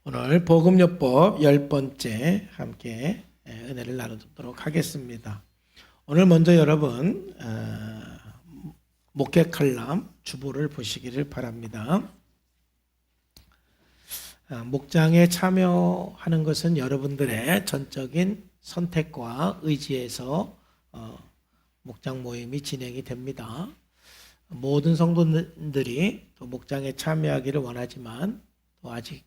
오늘 복음요법 10번째 함께 은혜를 나누도록 하겠습니다. 오늘 먼저 여러분 목회 칼럼 주보를 보시기를 바랍니다. 목장에 참여하는 것은 여러분들의 전적인 선택과 의지에서 목장 모임이 진행이 됩니다. 모든 성도들이 또 목장에 참여하기를 원하지만 또 아직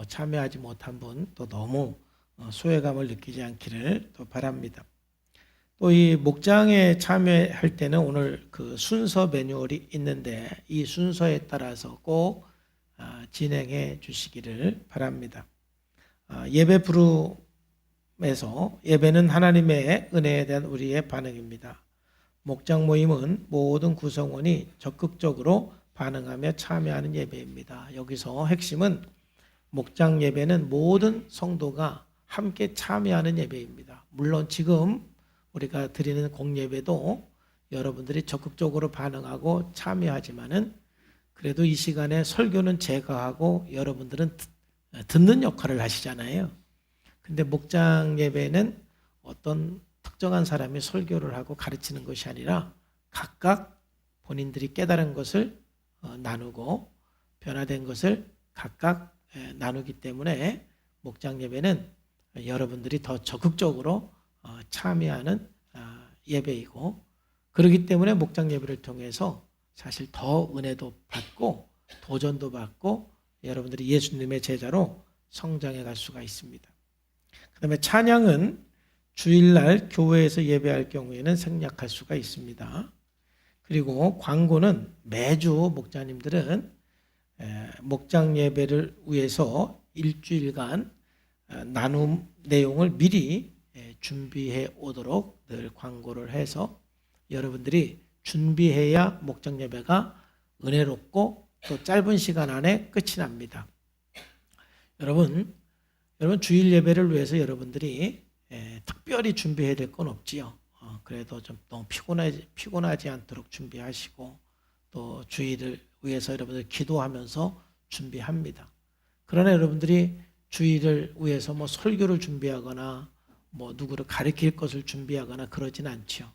참여하지 못한 분 또 너무 소외감을 느끼지 않기를 또 바랍니다. 또 이 목장에 참여할 때는 오늘 그 순서 매뉴얼이 있는데 이 순서에 따라서 꼭 진행해 주시기를 바랍니다. 예배 부름에서 예배는 하나님의 은혜에 대한 우리의 반응입니다. 목장 모임은 모든 구성원이 적극적으로 반응하며 참여하는 예배입니다. 여기서 핵심은 목장 예배는 모든 성도가 함께 참여하는 예배입니다. 물론 지금 우리가 드리는 공예배도 여러분들이 적극적으로 반응하고 참여하지만은 그래도 이 시간에 설교는 제가 하고 여러분들은 듣는 역할을 하시잖아요. 근데 목장 예배는 어떤 특정한 사람이 설교를 하고 가르치는 것이 아니라 각각 본인들이 깨달은 것을 나누고 변화된 것을 각각 나누기 때문에 목장 예배는 여러분들이 더 적극적으로 참여하는 예배이고, 그렇기 때문에 목장 예배를 통해서 사실 더 은혜도 받고 도전도 받고 여러분들이 예수님의 제자로 성장해 갈 수가 있습니다. 그 다음에 찬양은 주일날 교회에서 예배할 경우에는 생략할 수가 있습니다. 그리고 광고는 매주 목자님들은 목장 예배를 위해서 일주일간 나눔 내용을 미리 준비해 오도록 늘 광고를 해서 여러분들이 준비해야 목장 예배가 은혜롭고 또 짧은 시간 안에 끝이 납니다. 여러분 주일 예배를 위해서 여러분들이 특별히 준비해야 될 건 없지요. 그래도 좀 너무 피곤하지 않도록 준비하시고 또 주일을 위해서 여러분들 기도하면서 준비합니다. 그러나 여러분들이 주일을 위해서 설교를 준비하거나 누구를 가르칠 것을 준비하거나 그러진 않죠.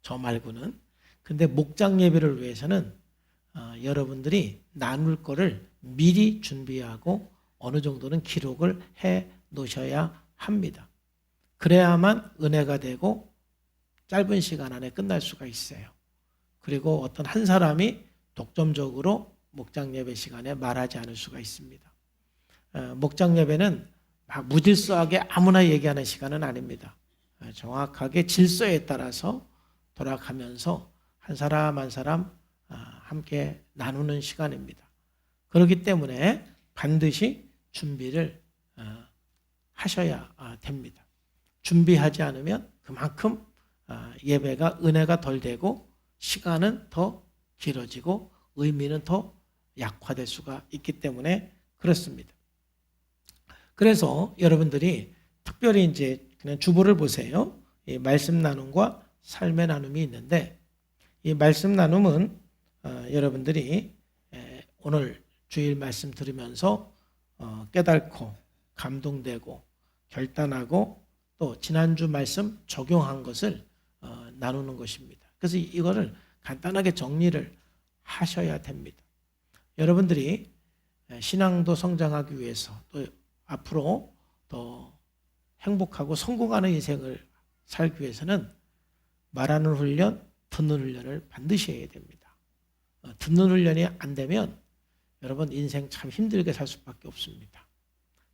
저 말고는. 근데 목장 예배를 위해서는 여러분들이 나눌 거를 미리 준비하고 어느 정도는 기록을 해 놓으셔야 합니다. 그래야만 은혜가 되고 짧은 시간 안에 끝날 수가 있어요. 그리고 어떤 한 사람이 독점적으로 목장 예배 시간에 말하지 않을 수가 있습니다. 목장 예배는 막 무질서하게 아무나 얘기하는 시간은 아닙니다. 정확하게 질서에 따라서 돌아가면서 한 사람 한 사람 함께 나누는 시간입니다. 그렇기 때문에 반드시 준비를 하셔야 됩니다. 준비하지 않으면 그만큼 예배가 은혜가 덜 되고 시간은 더 길어지고 의미는 더 약화될 수가 있기 때문에 그렇습니다. 그래서 여러분들이 특별히 이제 그냥 주보를 보세요. 이 말씀 나눔과 삶의 나눔이 있는데 이 말씀 나눔은 여러분들이 오늘 주일 말씀 들으면서 깨닫고 감동되고 결단하고 또 지난주 말씀 적용한 것을 나누는 것입니다. 그래서 이거를 간단하게 정리를 하셔야 됩니다. 여러분들이 신앙도 성장하기 위해서 또 앞으로 더 행복하고 성공하는 인생을 살기 위해서는 말하는 훈련, 듣는 훈련을 반드시 해야 됩니다. 듣는 훈련이 안 되면 여러분 인생 참 힘들게 살 수밖에 없습니다.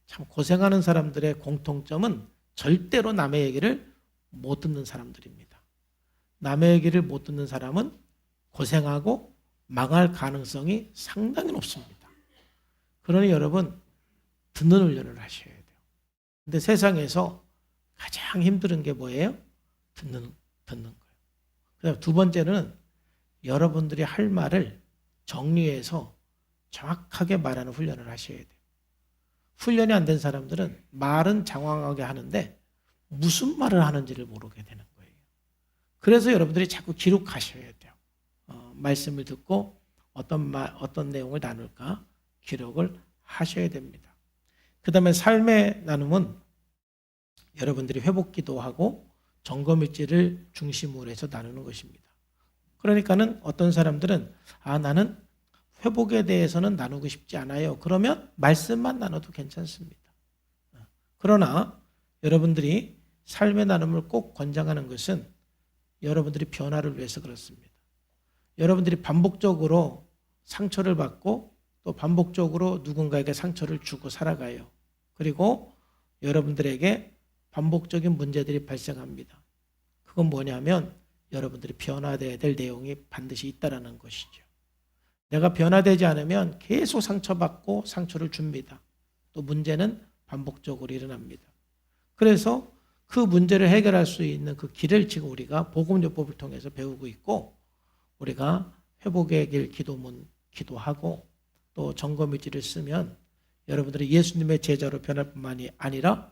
참 고생하는 사람들의 공통점은 절대로 남의 얘기를 못 듣는 사람들입니다. 남의 얘기를 못 듣는 사람은 고생하고 망할 가능성이 상당히 높습니다. 그러니 여러분 듣는 훈련을 하셔야 돼요. 근데 세상에서 가장 힘든 게 뭐예요? 듣는 거예요. 그다음 두 번째는 여러분들이 할 말을 정리해서 정확하게 말하는 훈련을 하셔야 돼요. 훈련이 안 된 사람들은 말은 장황하게 하는데 무슨 말을 하는지를 모르게 되는 거예요. 그래서 여러분들이 자꾸 기록하셔야 돼요. 말씀을 듣고 어떤 내용을 나눌까 기록을 하셔야 됩니다. 그 다음에 삶의 나눔은 여러분들이 회복기도 하고 점검일지를 중심으로 해서 나누는 것입니다. 그러니까는 어떤 사람들은 나는 회복에 대해서는 나누고 싶지 않아요. 그러면 말씀만 나눠도 괜찮습니다. 그러나 여러분들이 삶의 나눔을 꼭 권장하는 것은 여러분들이 변화를 위해서 그렇습니다. 여러분들이 반복적으로 상처를 받고 또 반복적으로 누군가에게 상처를 주고 살아가요. 그리고 여러분들에게 반복적인 문제들이 발생합니다. 그건 뭐냐면 여러분들이 변화되어야 될 내용이 반드시 있다는 것이죠. 내가 변화되지 않으면 계속 상처받고 상처를 줍니다. 또 문제는 반복적으로 일어납니다. 그래서 그 문제를 해결할 수 있는 그 길을 지금 우리가 복음요법을 통해서 배우고 있고, 우리가 회복의 길 기도문 기도하고 또 점검일지를 쓰면 여러분들이 예수님의 제자로 변할 뿐만이 아니라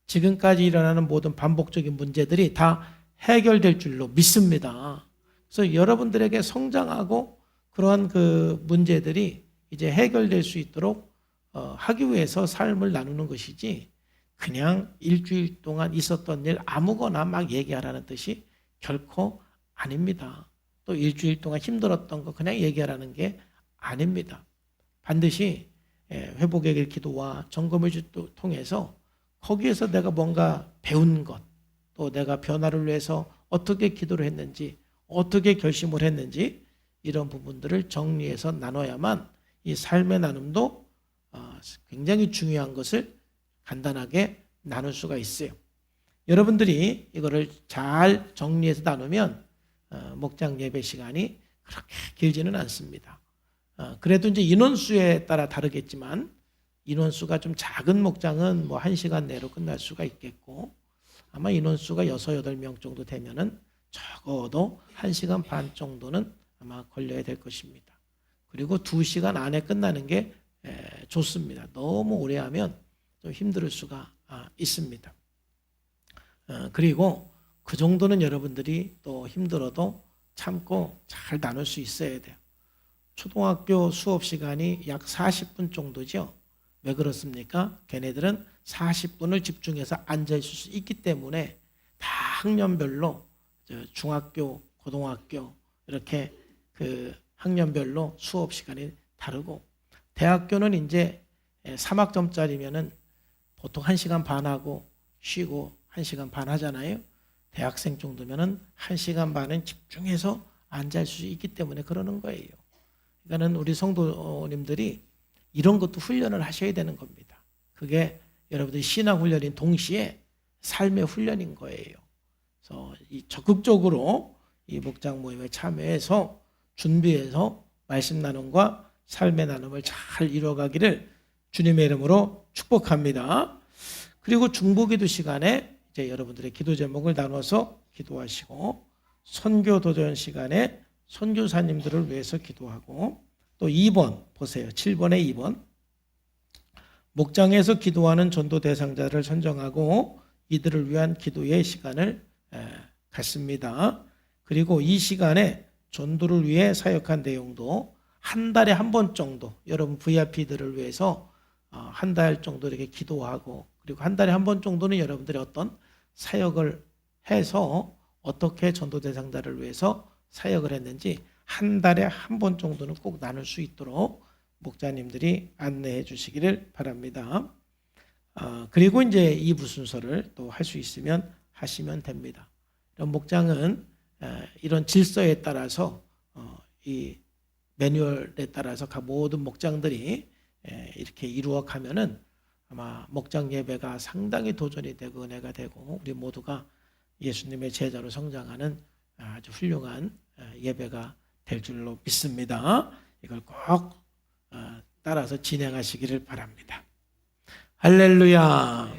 지금까지 일어나는 모든 반복적인 문제들이 다 해결될 줄로 믿습니다. 그래서 여러분들에게 성장하고 그러한 그 문제들이 이제 해결될 수 있도록 하기 위해서 삶을 나누는 것이지, 그냥 일주일 동안 있었던 일 아무거나 막 얘기하라는 뜻이 결코 아닙니다. 또 일주일 동안 힘들었던 거 그냥 얘기하라는 게 아닙니다. 반드시 회복의 길 기도와 점검일지를 통해서 거기에서 내가 뭔가 배운 것, 또 내가 변화를 위해서 어떻게 기도를 했는지, 어떻게 결심을 했는지, 이런 부분들을 정리해서 나눠야만 이 삶의 나눔도 굉장히 중요한 것을 간단하게 나눌 수가 있어요. 여러분들이 이거를 잘 정리해서 나누면 목장 예배 시간이 그렇게 길지는 않습니다. 그래도 이제 인원수에 따라 다르겠지만, 인원수가 좀 작은 목장은 뭐 1시간 내로 끝날 수가 있겠고, 아마 인원수가 6, 8명 정도 되면은 적어도 1시간 반 정도는 아마 걸려야 될 것입니다. 그리고 2시간 안에 끝나는 게 좋습니다. 너무 오래 하면 좀 힘들 수가 있습니다. 그리고 그 정도는 여러분들이 또 힘들어도 참고 잘 나눌 수 있어야 돼요. 초등학교 수업 시간이 약 40분 정도죠. 왜 그렇습니까? 걔네들은 40분을 집중해서 앉아있을 수 있기 때문에 다 학년별로 중학교, 고등학교 이렇게 그 학년별로 수업 시간이 다르고, 대학교는 이제 3학점짜리면은 보통 1시간 반 하고 쉬고 1시간 반 하잖아요. 대학생 정도면은 1시간 반은 집중해서 앉아 있을 수 있기 때문에 그러는 거예요. 그러니까는 우리 성도님들이 이런 것도 훈련을 하셔야 되는 겁니다. 그게 여러분들이 신앙 훈련인 동시에 삶의 훈련인 거예요. 그래서 적극적으로 이 목장 모임에 참여해서 준비해서 말씀 나눔과 삶의 나눔을 잘 이루어가기를 주님의 이름으로 축복합니다. 그리고 중보기도 시간에 이제 여러분들의 기도 제목을 나눠서 기도하시고, 선교 도전 시간에 선교사님들을 위해서 기도하고, 또 2번 보세요. 7번에 2번. 목장에서 기도하는 전도 대상자를 선정하고 이들을 위한 기도의 시간을 갖습니다. 그리고 이 시간에 전도를 위해 사역한 내용도 한 달에 한 번 정도 여러분 VIP들을 위해서 한 달 정도 이렇게 기도하고, 그리고 한 달에 한 번 정도는 여러분들이 어떤 사역을 해서 어떻게 전도 대상자를 위해서 사역을 했는지 한 달에 한 번 정도는 꼭 나눌 수 있도록 목자님들이 안내해 주시기를 바랍니다. 그리고 이제 이 순서를 또 할 수 있으면 하시면 됩니다. 이런 목장은 이런 질서에 따라서 이 매뉴얼에 따라서 모든 목장들이 이렇게 이루어 가면은 아마 목장 예배가 상당히 도전이 되고 은혜가 되고 우리 모두가 예수님의 제자로 성장하는 아주 훌륭한 예배가 될 줄로 믿습니다. 이걸 꼭 따라서 진행하시기를 바랍니다. 할렐루야.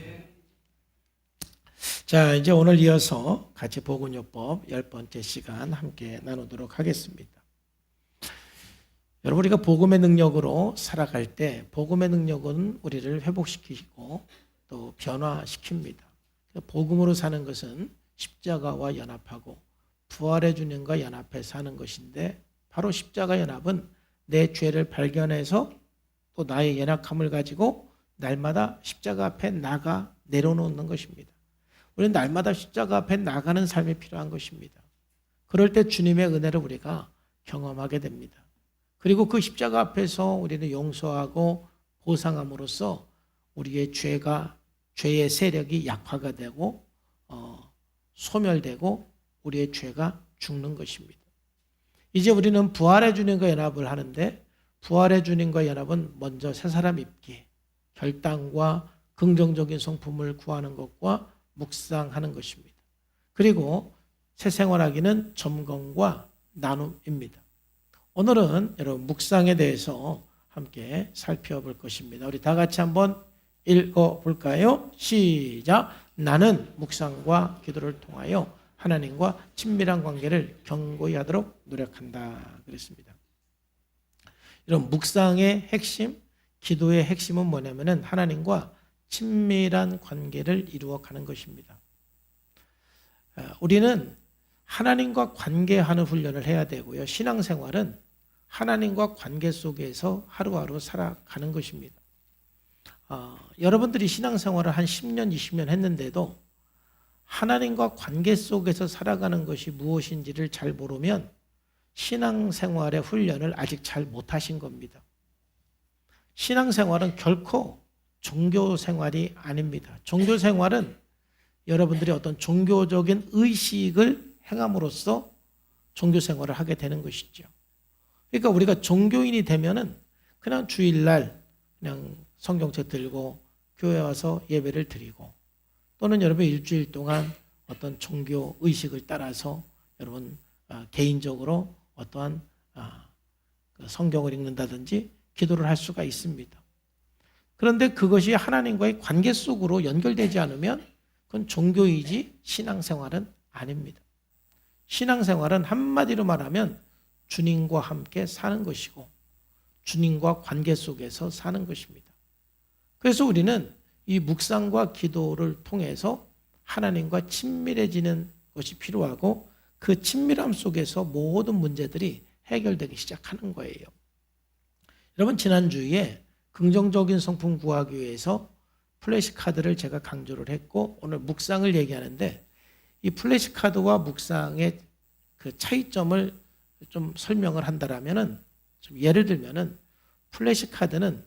자, 이제 오늘 이어서 같이 복음요법 10번째 시간 함께 나누도록 하겠습니다. 여러분, 우리가 복음의 능력으로 살아갈 때 복음의 능력은 우리를 회복시키고 또 변화시킵니다. 복음으로 사는 것은 십자가와 연합하고 부활의 주님과 연합해 사는 것인데, 바로 십자가 연합은 내 죄를 발견해서 또 나의 연약함을 가지고 날마다 십자가 앞에 나가 내려놓는 것입니다. 우리는 날마다 십자가 앞에 나가는 삶이 필요한 것입니다. 그럴 때 주님의 은혜를 우리가 경험하게 됩니다. 그리고 그 십자가 앞에서 우리는 용서하고 보상함으로써 우리의 죄의 세력이 약화가 되고 소멸되고 우리의 죄가 죽는 것입니다. 이제 우리는 부활의 주님과 연합을 하는데 부활의 주님과 연합은 먼저 새 사람 입기, 결단과 긍정적인 성품을 구하는 것과 묵상하는 것입니다. 그리고 새 생활하기는 점검과 나눔입니다. 오늘은 여러분 묵상에 대해서 함께 살펴볼 것입니다. 우리 다 같이 한번 읽어볼까요? 시작. 나는 묵상과 기도를 통하여 하나님과 친밀한 관계를 견고히 하도록 노력한다. 그랬습니다. 이런 묵상의 핵심, 기도의 핵심은 뭐냐면은 하나님과 친밀한 관계를 이루어가는 것입니다. 우리는 하나님과 관계하는 훈련을 해야 되고요. 신앙생활은 하나님과 관계 속에서 하루하루 살아가는 것입니다. 여러분들이 신앙생활을 한 10년, 20년 했는데도 하나님과 관계 속에서 살아가는 것이 무엇인지를 잘 모르면 신앙생활의 훈련을 아직 잘 못하신 겁니다. 신앙생활은 결코 종교생활이 아닙니다. 종교생활은 여러분들이 어떤 종교적인 의식을 행함으로써 종교생활을 하게 되는 것이죠. 그러니까 우리가 종교인이 되면은 그냥 주일날 그냥 성경책 들고 교회 와서 예배를 드리고 또는 여러분 일주일 동안 어떤 종교 의식을 따라서 여러분 개인적으로 어떠한 성경을 읽는다든지 기도를 할 수가 있습니다. 그런데 그것이 하나님과의 관계 속으로 연결되지 않으면 그건 종교이지 신앙생활은 아닙니다. 신앙생활은 한마디로 말하면 주님과 함께 사는 것이고 주님과 관계 속에서 사는 것입니다. 그래서 우리는 이 묵상과 기도를 통해서 하나님과 친밀해지는 것이 필요하고 그 친밀함 속에서 모든 문제들이 해결되기 시작하는 거예요. 여러분 지난주에 긍정적인 성품 구하기 위해서 플래시카드를 제가 강조를 했고 오늘 묵상을 얘기하는데 이 플래시카드와 묵상의 그 차이점을 좀 설명을 한다라면은 좀 예를 들면은 플래시카드는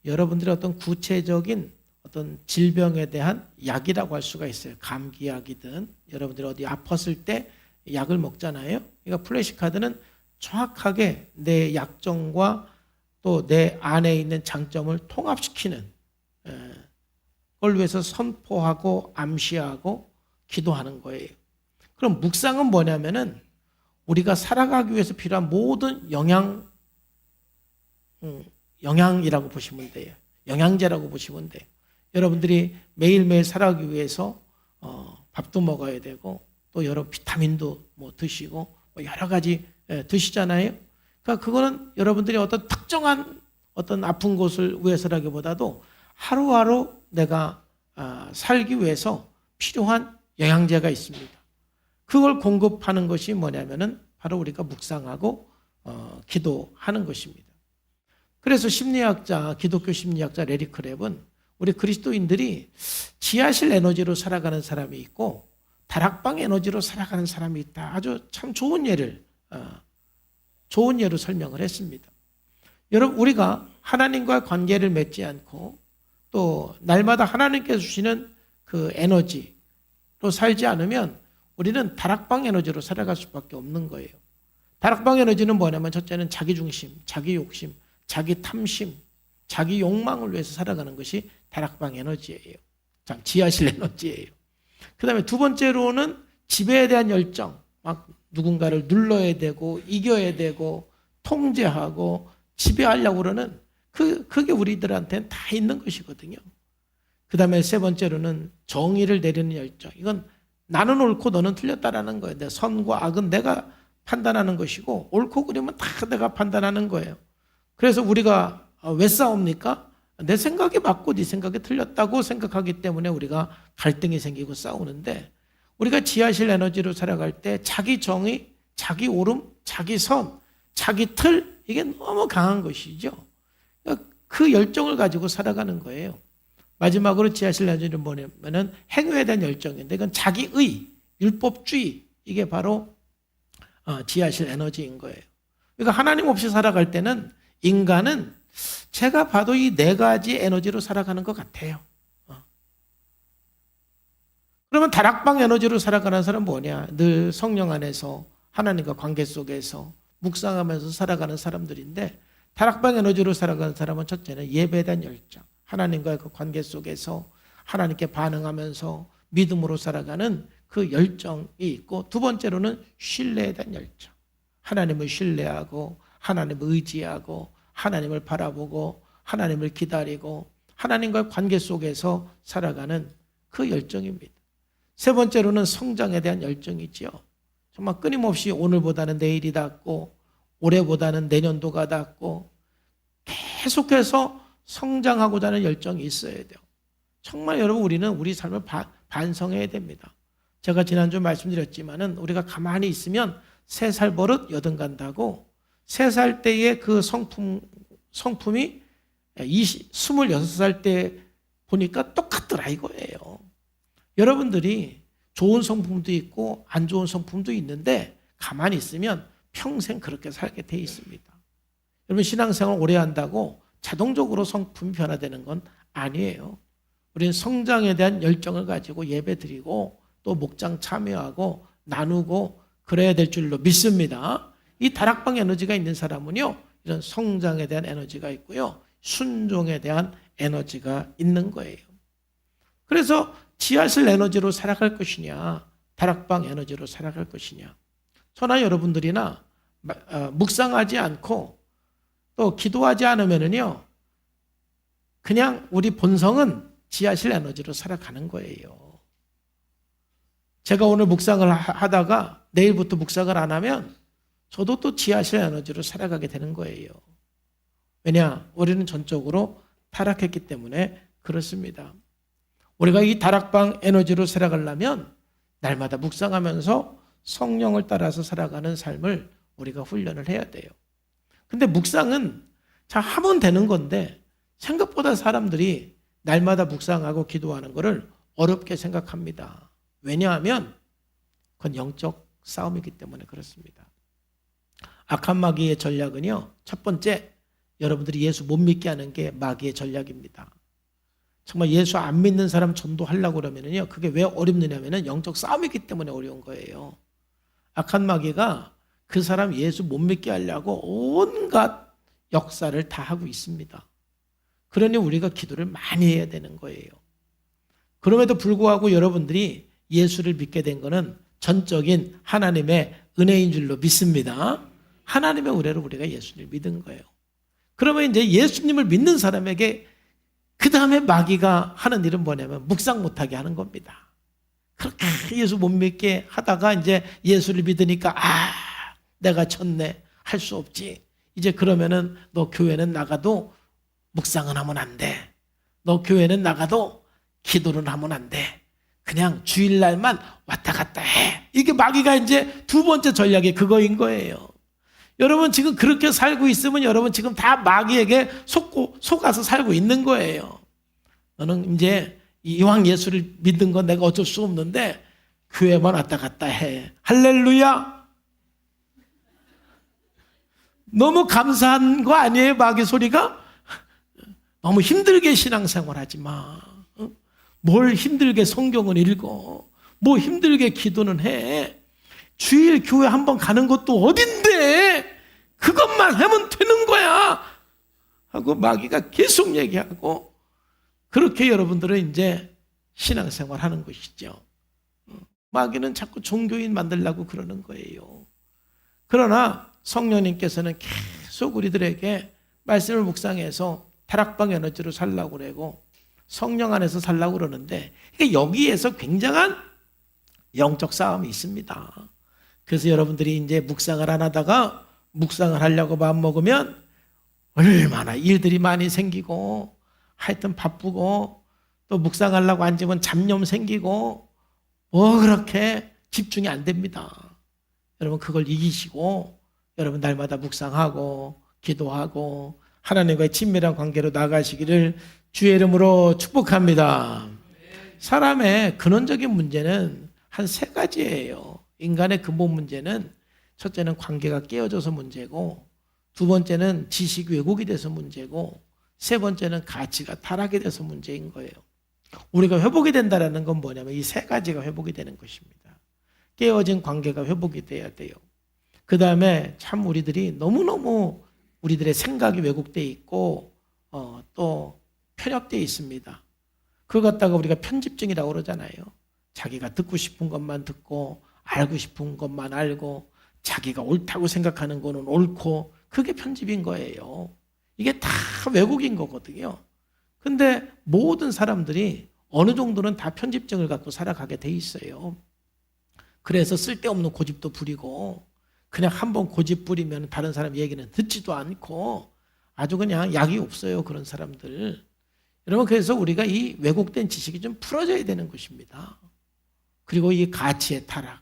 여러분들의 어떤 구체적인 어떤 질병에 대한 약이라고 할 수가 있어요. 감기약이든 여러분들이 어디 아팠을 때 약을 먹잖아요. 그러니까 플래시카드는 정확하게 내 약점과 또 내 안에 있는 장점을 통합시키는 그걸 위해서 선포하고 암시하고 기도하는 거예요. 그럼 묵상은 뭐냐면은 우리가 살아가기 위해서 필요한 모든 영양이라고 보시면 돼요. 영양제라고 보시면 돼요. 여러분들이 매일매일 살아가기 위해서 밥도 먹어야 되고 또 여러 비타민도 뭐 드시고 뭐 여러 가지 드시잖아요. 그러니까 그거는 여러분들이 어떤 특정한 어떤 아픈 곳을 위해서라기보다도 하루하루 내가 살기 위해서 필요한 영양제가 있습니다. 그걸 공급하는 것이 뭐냐면은 바로 우리가 묵상하고 기도하는 것입니다. 그래서 기독교 심리학자 레리 크랩은 우리 그리스도인들이 지하실 에너지로 살아가는 사람이 있고 다락방 에너지로 살아가는 사람이 있다. 아주 참 좋은 예로 설명을 했습니다. 여러분 우리가 하나님과 관계를 맺지 않고 또 날마다 하나님께서 주시는 그 에너지로 살지 않으면 우리는 다락방 에너지로 살아갈 수밖에 없는 거예요. 다락방 에너지는 뭐냐면 첫째는 자기 중심, 자기 욕심, 자기 탐심, 자기 욕망을 위해서 살아가는 것이 다락방 에너지예요. 참 지하실 에너지예요. 그 다음에 두 번째로는 지배에 대한 열정, 막 누군가를 눌러야 되고 이겨야 되고 통제하고 지배하려고 그러는 그게 우리들한테는 다 있는 것이거든요. 그 다음에 세 번째로는 정의를 내리는 열정. 이건 나는 옳고 너는 틀렸다라는 거예요. 내 선과 악은 내가 판단하는 것이고 옳고 그르면 다 내가 판단하는 거예요. 그래서 우리가 왜 싸웁니까? 내 생각이 맞고 네 생각이 틀렸다고 생각하기 때문에 우리가 갈등이 생기고 싸우는데 우리가 지하실 에너지로 살아갈 때 자기 정의, 자기 옳음, 자기 선, 자기 틀 이게 너무 강한 것이죠. 그 열정을 가지고 살아가는 거예요. 마지막으로 지하실 에너지는 뭐냐면은 행위에 대한 열정인데 이건 자기의, 율법주의, 이게 바로 지하실 에너지인 거예요. 그러니까 하나님 없이 살아갈 때는 인간은 제가 봐도 이 네 가지 에너지로 살아가는 것 같아요. 그러면 다락방 에너지로 살아가는 사람은 뭐냐? 늘 성령 안에서 하나님과 관계 속에서 묵상하면서 살아가는 사람들인데, 다락방 에너지로 살아가는 사람은 첫째는 예배에 대한 열정, 하나님과의 그 관계 속에서 하나님께 반응하면서 믿음으로 살아가는 그 열정이 있고, 두 번째로는 신뢰에 대한 열정, 하나님을 신뢰하고 하나님을 의지하고 하나님을 바라보고 하나님을 기다리고 하나님과의 관계 속에서 살아가는 그 열정입니다. 세 번째로는 성장에 대한 열정이지요. 정말 끊임없이 오늘보다는 내일이 낫고 올해보다는 내년도가 낫고 계속해서 성장하고자 하는 열정이 있어야 돼요. 정말 여러분, 우리는 우리 삶을 반성해야 됩니다. 제가 지난주 말씀드렸지만은 우리가 가만히 있으면 3살 버릇 80 간다고, 3살 때의 그 성품이 26살 때 보니까 똑같더라 이거예요. 여러분들이 좋은 성품도 있고 안 좋은 성품도 있는데 가만히 있으면 평생 그렇게 살게 돼 있습니다. 여러분, 신앙생활 오래 한다고 자동적으로 성품이 변화되는 건 아니에요. 우리는 성장에 대한 열정을 가지고 예배드리고 또 목장 참여하고 나누고 그래야 될 줄로 믿습니다. 이 다락방 에너지가 있는 사람은요, 이런 성장에 대한 에너지가 있고요, 순종에 대한 에너지가 있는 거예요. 그래서 지하실 에너지로 살아갈 것이냐, 다락방 에너지로 살아갈 것이냐. 저나 여러분들이나 묵상하지 않고 또 기도하지 않으면은요, 그냥 우리 본성은 지하실 에너지로 살아가는 거예요. 제가 오늘 묵상을 하다가 내일부터 묵상을 안 하면 저도 또 지하실 에너지로 살아가게 되는 거예요. 왜냐? 우리는 전적으로 타락했기 때문에 그렇습니다. 우리가 이 다락방 에너지로 살아가려면 날마다 묵상하면서 성령을 따라서 살아가는 삶을 우리가 훈련을 해야 돼요. 근데 묵상은 하면 되는 건데 생각보다 사람들이 날마다 묵상하고 기도하는 것을 어렵게 생각합니다. 왜냐하면 그건 영적 싸움이기 때문에 그렇습니다. 악한 마귀의 전략은요, 첫 번째, 여러분들이 예수 못 믿게 하는 게 마귀의 전략입니다. 정말 예수 안 믿는 사람 전도하려고 그러면요, 그게 왜 어렵느냐면은 영적 싸움이기 때문에 어려운 거예요. 악한 마귀가 그 사람 예수 못 믿게 하려고 온갖 역사를 다 하고 있습니다. 그러니 우리가 기도를 많이 해야 되는 거예요. 그럼에도 불구하고 여러분들이 예수를 믿게 된 것은 전적인 하나님의 은혜인 줄로 믿습니다. 하나님의 은혜로 우리가 예수님을 믿은 거예요. 그러면 이제 예수님을 믿는 사람에게 그 다음에 마귀가 하는 일은 뭐냐면 묵상 못하게 하는 겁니다. 그렇게 예수 못 믿게 하다가 이제 예수를 믿으니까 내가 졌네, 할 수 없지. 이제 그러면은 너 교회는 나가도 묵상은 하면 안 돼. 너 교회는 나가도 기도는 하면 안 돼. 그냥 주일날만 왔다 갔다 해. 이게 마귀가 이제 두 번째 전략이 그거인 거예요. 여러분 지금 그렇게 살고 있으면 여러분 지금 다 마귀에게 속아서 살고 있는 거예요. 너는 이제 이왕 예수를 믿는 건 내가 어쩔 수 없는데 교회만 왔다 갔다 해. 할렐루야. 너무 감사한 거 아니에요, 마귀 소리가? 너무 힘들게 신앙생활 하지 마. 뭘 힘들게 성경을 읽어. 뭐 힘들게 기도는 해. 주일 교회 한번 가는 것도 어딘데 그것만 하면 되는 거야 하고 마귀가 계속 얘기하고, 그렇게 여러분들은 이제 신앙생활 하는 것이죠. 마귀는 자꾸 종교인 만들려고 그러는 거예요. 그러나 성령님께서는 계속 우리들에게 말씀을 묵상해서 다락방 에너지로 살라고 그러고 성령 안에서 살라고 그러는데, 그러니까 여기에서 굉장한 영적 싸움이 있습니다. 그래서 여러분들이 이제 묵상을 안 하다가 묵상을 하려고 마음 먹으면 얼마나 일들이 많이 생기고 하여튼 바쁘고 또 묵상하려고 앉으면 잡념 생기고 뭐 그렇게 집중이 안 됩니다. 여러분 그걸 이기시고 여러분 날마다 묵상하고 기도하고 하나님과의 친밀한 관계로 나가시기를 주의 이름으로 축복합니다. 사람의 근원적인 문제는 한 세 가지예요. 인간의 근본 문제는 첫째는 관계가 깨어져서 문제고, 두 번째는 지식 왜곡이 돼서 문제고, 세 번째는 가치가 타락이 돼서 문제인 거예요. 우리가 회복이 된다는 건 뭐냐면 이 세 가지가 회복이 되는 것입니다. 깨어진 관계가 회복이 돼야 돼요. 그 다음에 참 우리들이 너무너무 우리들의 생각이 왜곡되어 있고 또 편협되어 있습니다. 그거 갖다가 우리가 편집증이라고 그러잖아요. 자기가 듣고 싶은 것만 듣고 알고 싶은 것만 알고 자기가 옳다고 생각하는 거는 옳고, 그게 편집인 거예요. 이게 다 왜곡인 거거든요. 근데 모든 사람들이 어느 정도는 다 편집증을 갖고 살아가게 돼 있어요. 그래서 쓸데없는 고집도 부리고, 그냥 한번 고집 부리면 다른 사람 얘기는 듣지도 않고 아주 그냥 약이 없어요, 그런 사람들. 여러분, 그래서 우리가 이 왜곡된 지식이 좀 풀어져야 되는 것입니다. 그리고 이 가치의 타락,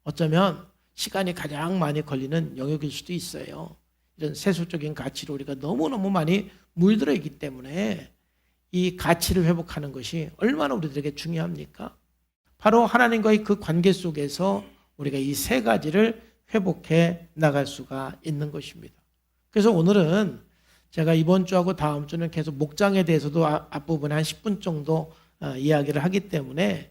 어쩌면 시간이 가장 많이 걸리는 영역일 수도 있어요. 이런 세속적인 가치로 우리가 너무너무 많이 물들어 있기 때문에 이 가치를 회복하는 것이 얼마나 우리들에게 중요합니까? 바로 하나님과의 그 관계 속에서 우리가 이 세 가지를 회복해 나갈 수가 있는 것입니다. 그래서 오늘은 제가 이번 주하고 다음 주는 계속 목장에 대해서도 앞부분에 한 10분 정도 이야기를 하기 때문에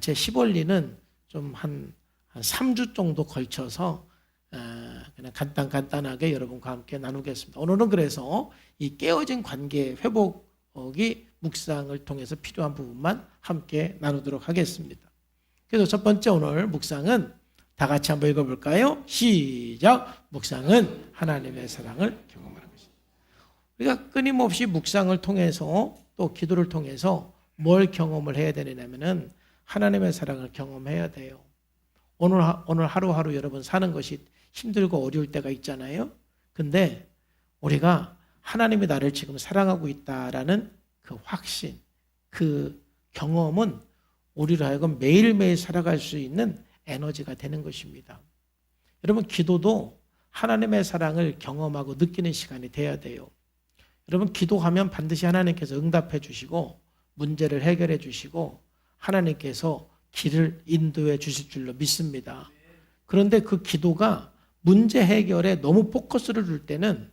제 10원리는 좀 한 3주 정도 걸쳐서 그냥 간단하게 여러분과 함께 나누겠습니다. 오늘은 그래서 이 깨어진 관계 회복이 묵상을 통해서 필요한 부분만 함께 나누도록 하겠습니다. 그래서 첫 번째 오늘 묵상은 다 같이 한번 읽어볼까요? 시작! 묵상은 하나님의 사랑을 경험하는 것입니다. 우리가 끊임없이 묵상을 통해서 또 기도를 통해서 뭘 경험을 해야 되느냐면은 하나님의 사랑을 경험해야 돼요. 오늘 하루하루 여러분 사는 것이 힘들고 어려울 때가 있잖아요. 근데 우리가 하나님이 나를 지금 사랑하고 있다라는 그 확신, 그 경험은 우리로 하여금 매일매일 살아갈 수 있는 에너지가 되는 것입니다. 여러분, 기도도 하나님의 사랑을 경험하고 느끼는 시간이 돼야 돼요. 여러분, 기도하면 반드시 하나님께서 응답해 주시고 문제를 해결해 주시고 하나님께서 길을 인도해 주실 줄로 믿습니다. 그런데 그 기도가 문제 해결에 너무 포커스를 둘 때는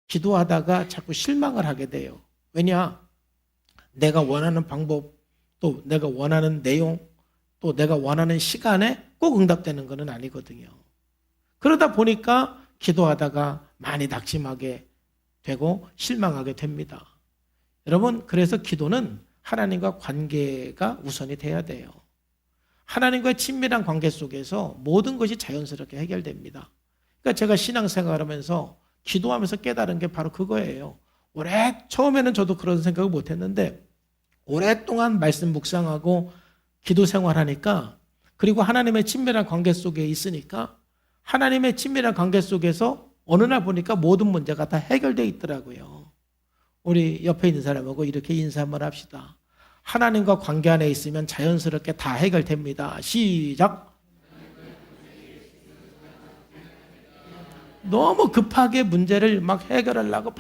기도하다가 자꾸 실망을 하게 돼요. 왜냐? 내가 원하는 방법, 또 내가 원하는 내용, 또 내가 원하는 시간에 꼭 응답되는 것은 아니거든요. 그러다 보니까 기도하다가 많이 낙심하게 되고 실망하게 됩니다. 여러분, 그래서 기도는 하나님과 관계가 우선이 돼야 돼요. 하나님과의 친밀한 관계 속에서 모든 것이 자연스럽게 해결됩니다. 그러니까 제가 신앙생활을 하면서 기도하면서 깨달은 게 바로 그거예요. 처음에는 저도 그런 생각을 못 했는데 오랫동안 말씀 묵상하고 기도 생활하니까, 그리고 하나님의 친밀한 관계 속에 있으니까 하나님의 친밀한 관계 속에서 어느 날 보니까 모든 문제가 다 해결되어 있더라고요. 우리 옆에 있는 사람하고 이렇게 인사 한번 합시다. 하나님과 관계 안에 있으면 자연스럽게 다 해결됩니다. 시작! 너무 급하게 문제를 막 해결하려고 막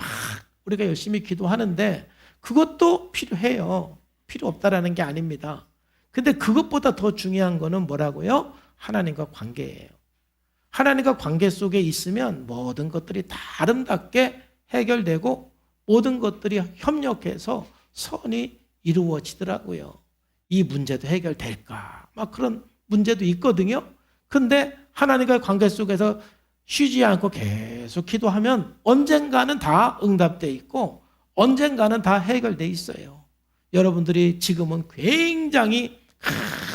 우리가 열심히 기도하는데 그것도 필요해요. 필요 없다라는 게 아닙니다. 근데 그것보다 더 중요한 거는 뭐라고요? 하나님과 관계예요. 하나님과 관계 속에 있으면 모든 것들이 다 아름답게 해결되고 모든 것들이 협력해서 선이 이루어지더라고요. 이 문제도 해결될까? 막 그런 문제도 있거든요. 근데 하나님과 관계 속에서 쉬지 않고 계속 기도하면 언젠가는 다 응답돼 있고 언젠가는 다 해결돼 있어요. 여러분들이 지금은 굉장히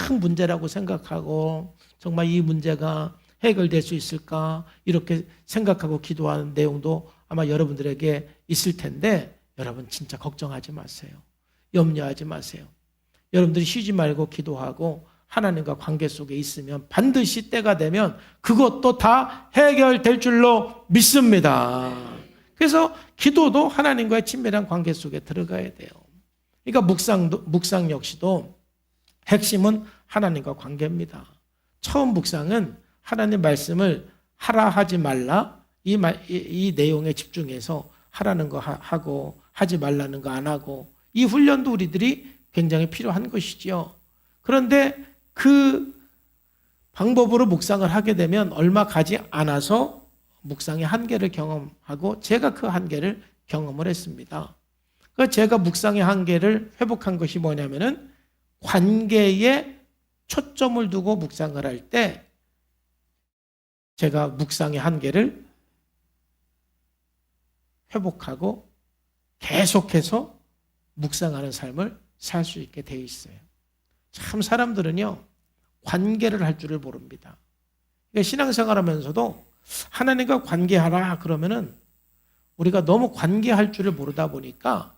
큰 문제라고 생각하고 정말 이 문제가 해결될 수 있을까 이렇게 생각하고 기도하는 내용도 아마 여러분들에게 있을 텐데 여러분 진짜 걱정하지 마세요. 염려하지 마세요. 여러분들이 쉬지 말고 기도하고 하나님과 관계 속에 있으면 반드시 때가 되면 그것도 다 해결될 줄로 믿습니다. 그래서 기도도 하나님과의 친밀한 관계 속에 들어가야 돼요. 그러니까 묵상 역시도 핵심은 하나님과 관계입니다. 처음 묵상은 하나님 말씀을 하라 하지 말라 이 내용에 집중해서 하라는 거 하고 하지 말라는 거 안 하고 이 훈련도 우리들이 굉장히 필요한 것이지요. 그런데 그 방법으로 묵상을 하게 되면 얼마 가지 않아서 묵상의 한계를 경험하고 제가 그 한계를 경험을 했습니다. 그 제가 묵상의 한계를 회복한 것이 뭐냐면은 관계에 초점을 두고 묵상을 할 때 제가 묵상의 한계를 회복하고 계속해서 묵상하는 삶을 살 수 있게 되어 있어요. 참 사람들은요, 관계를 할 줄을 모릅니다. 그러니까 신앙생활 하면서도 하나님과 관계하라 그러면은 우리가 너무 관계할 줄을 모르다 보니까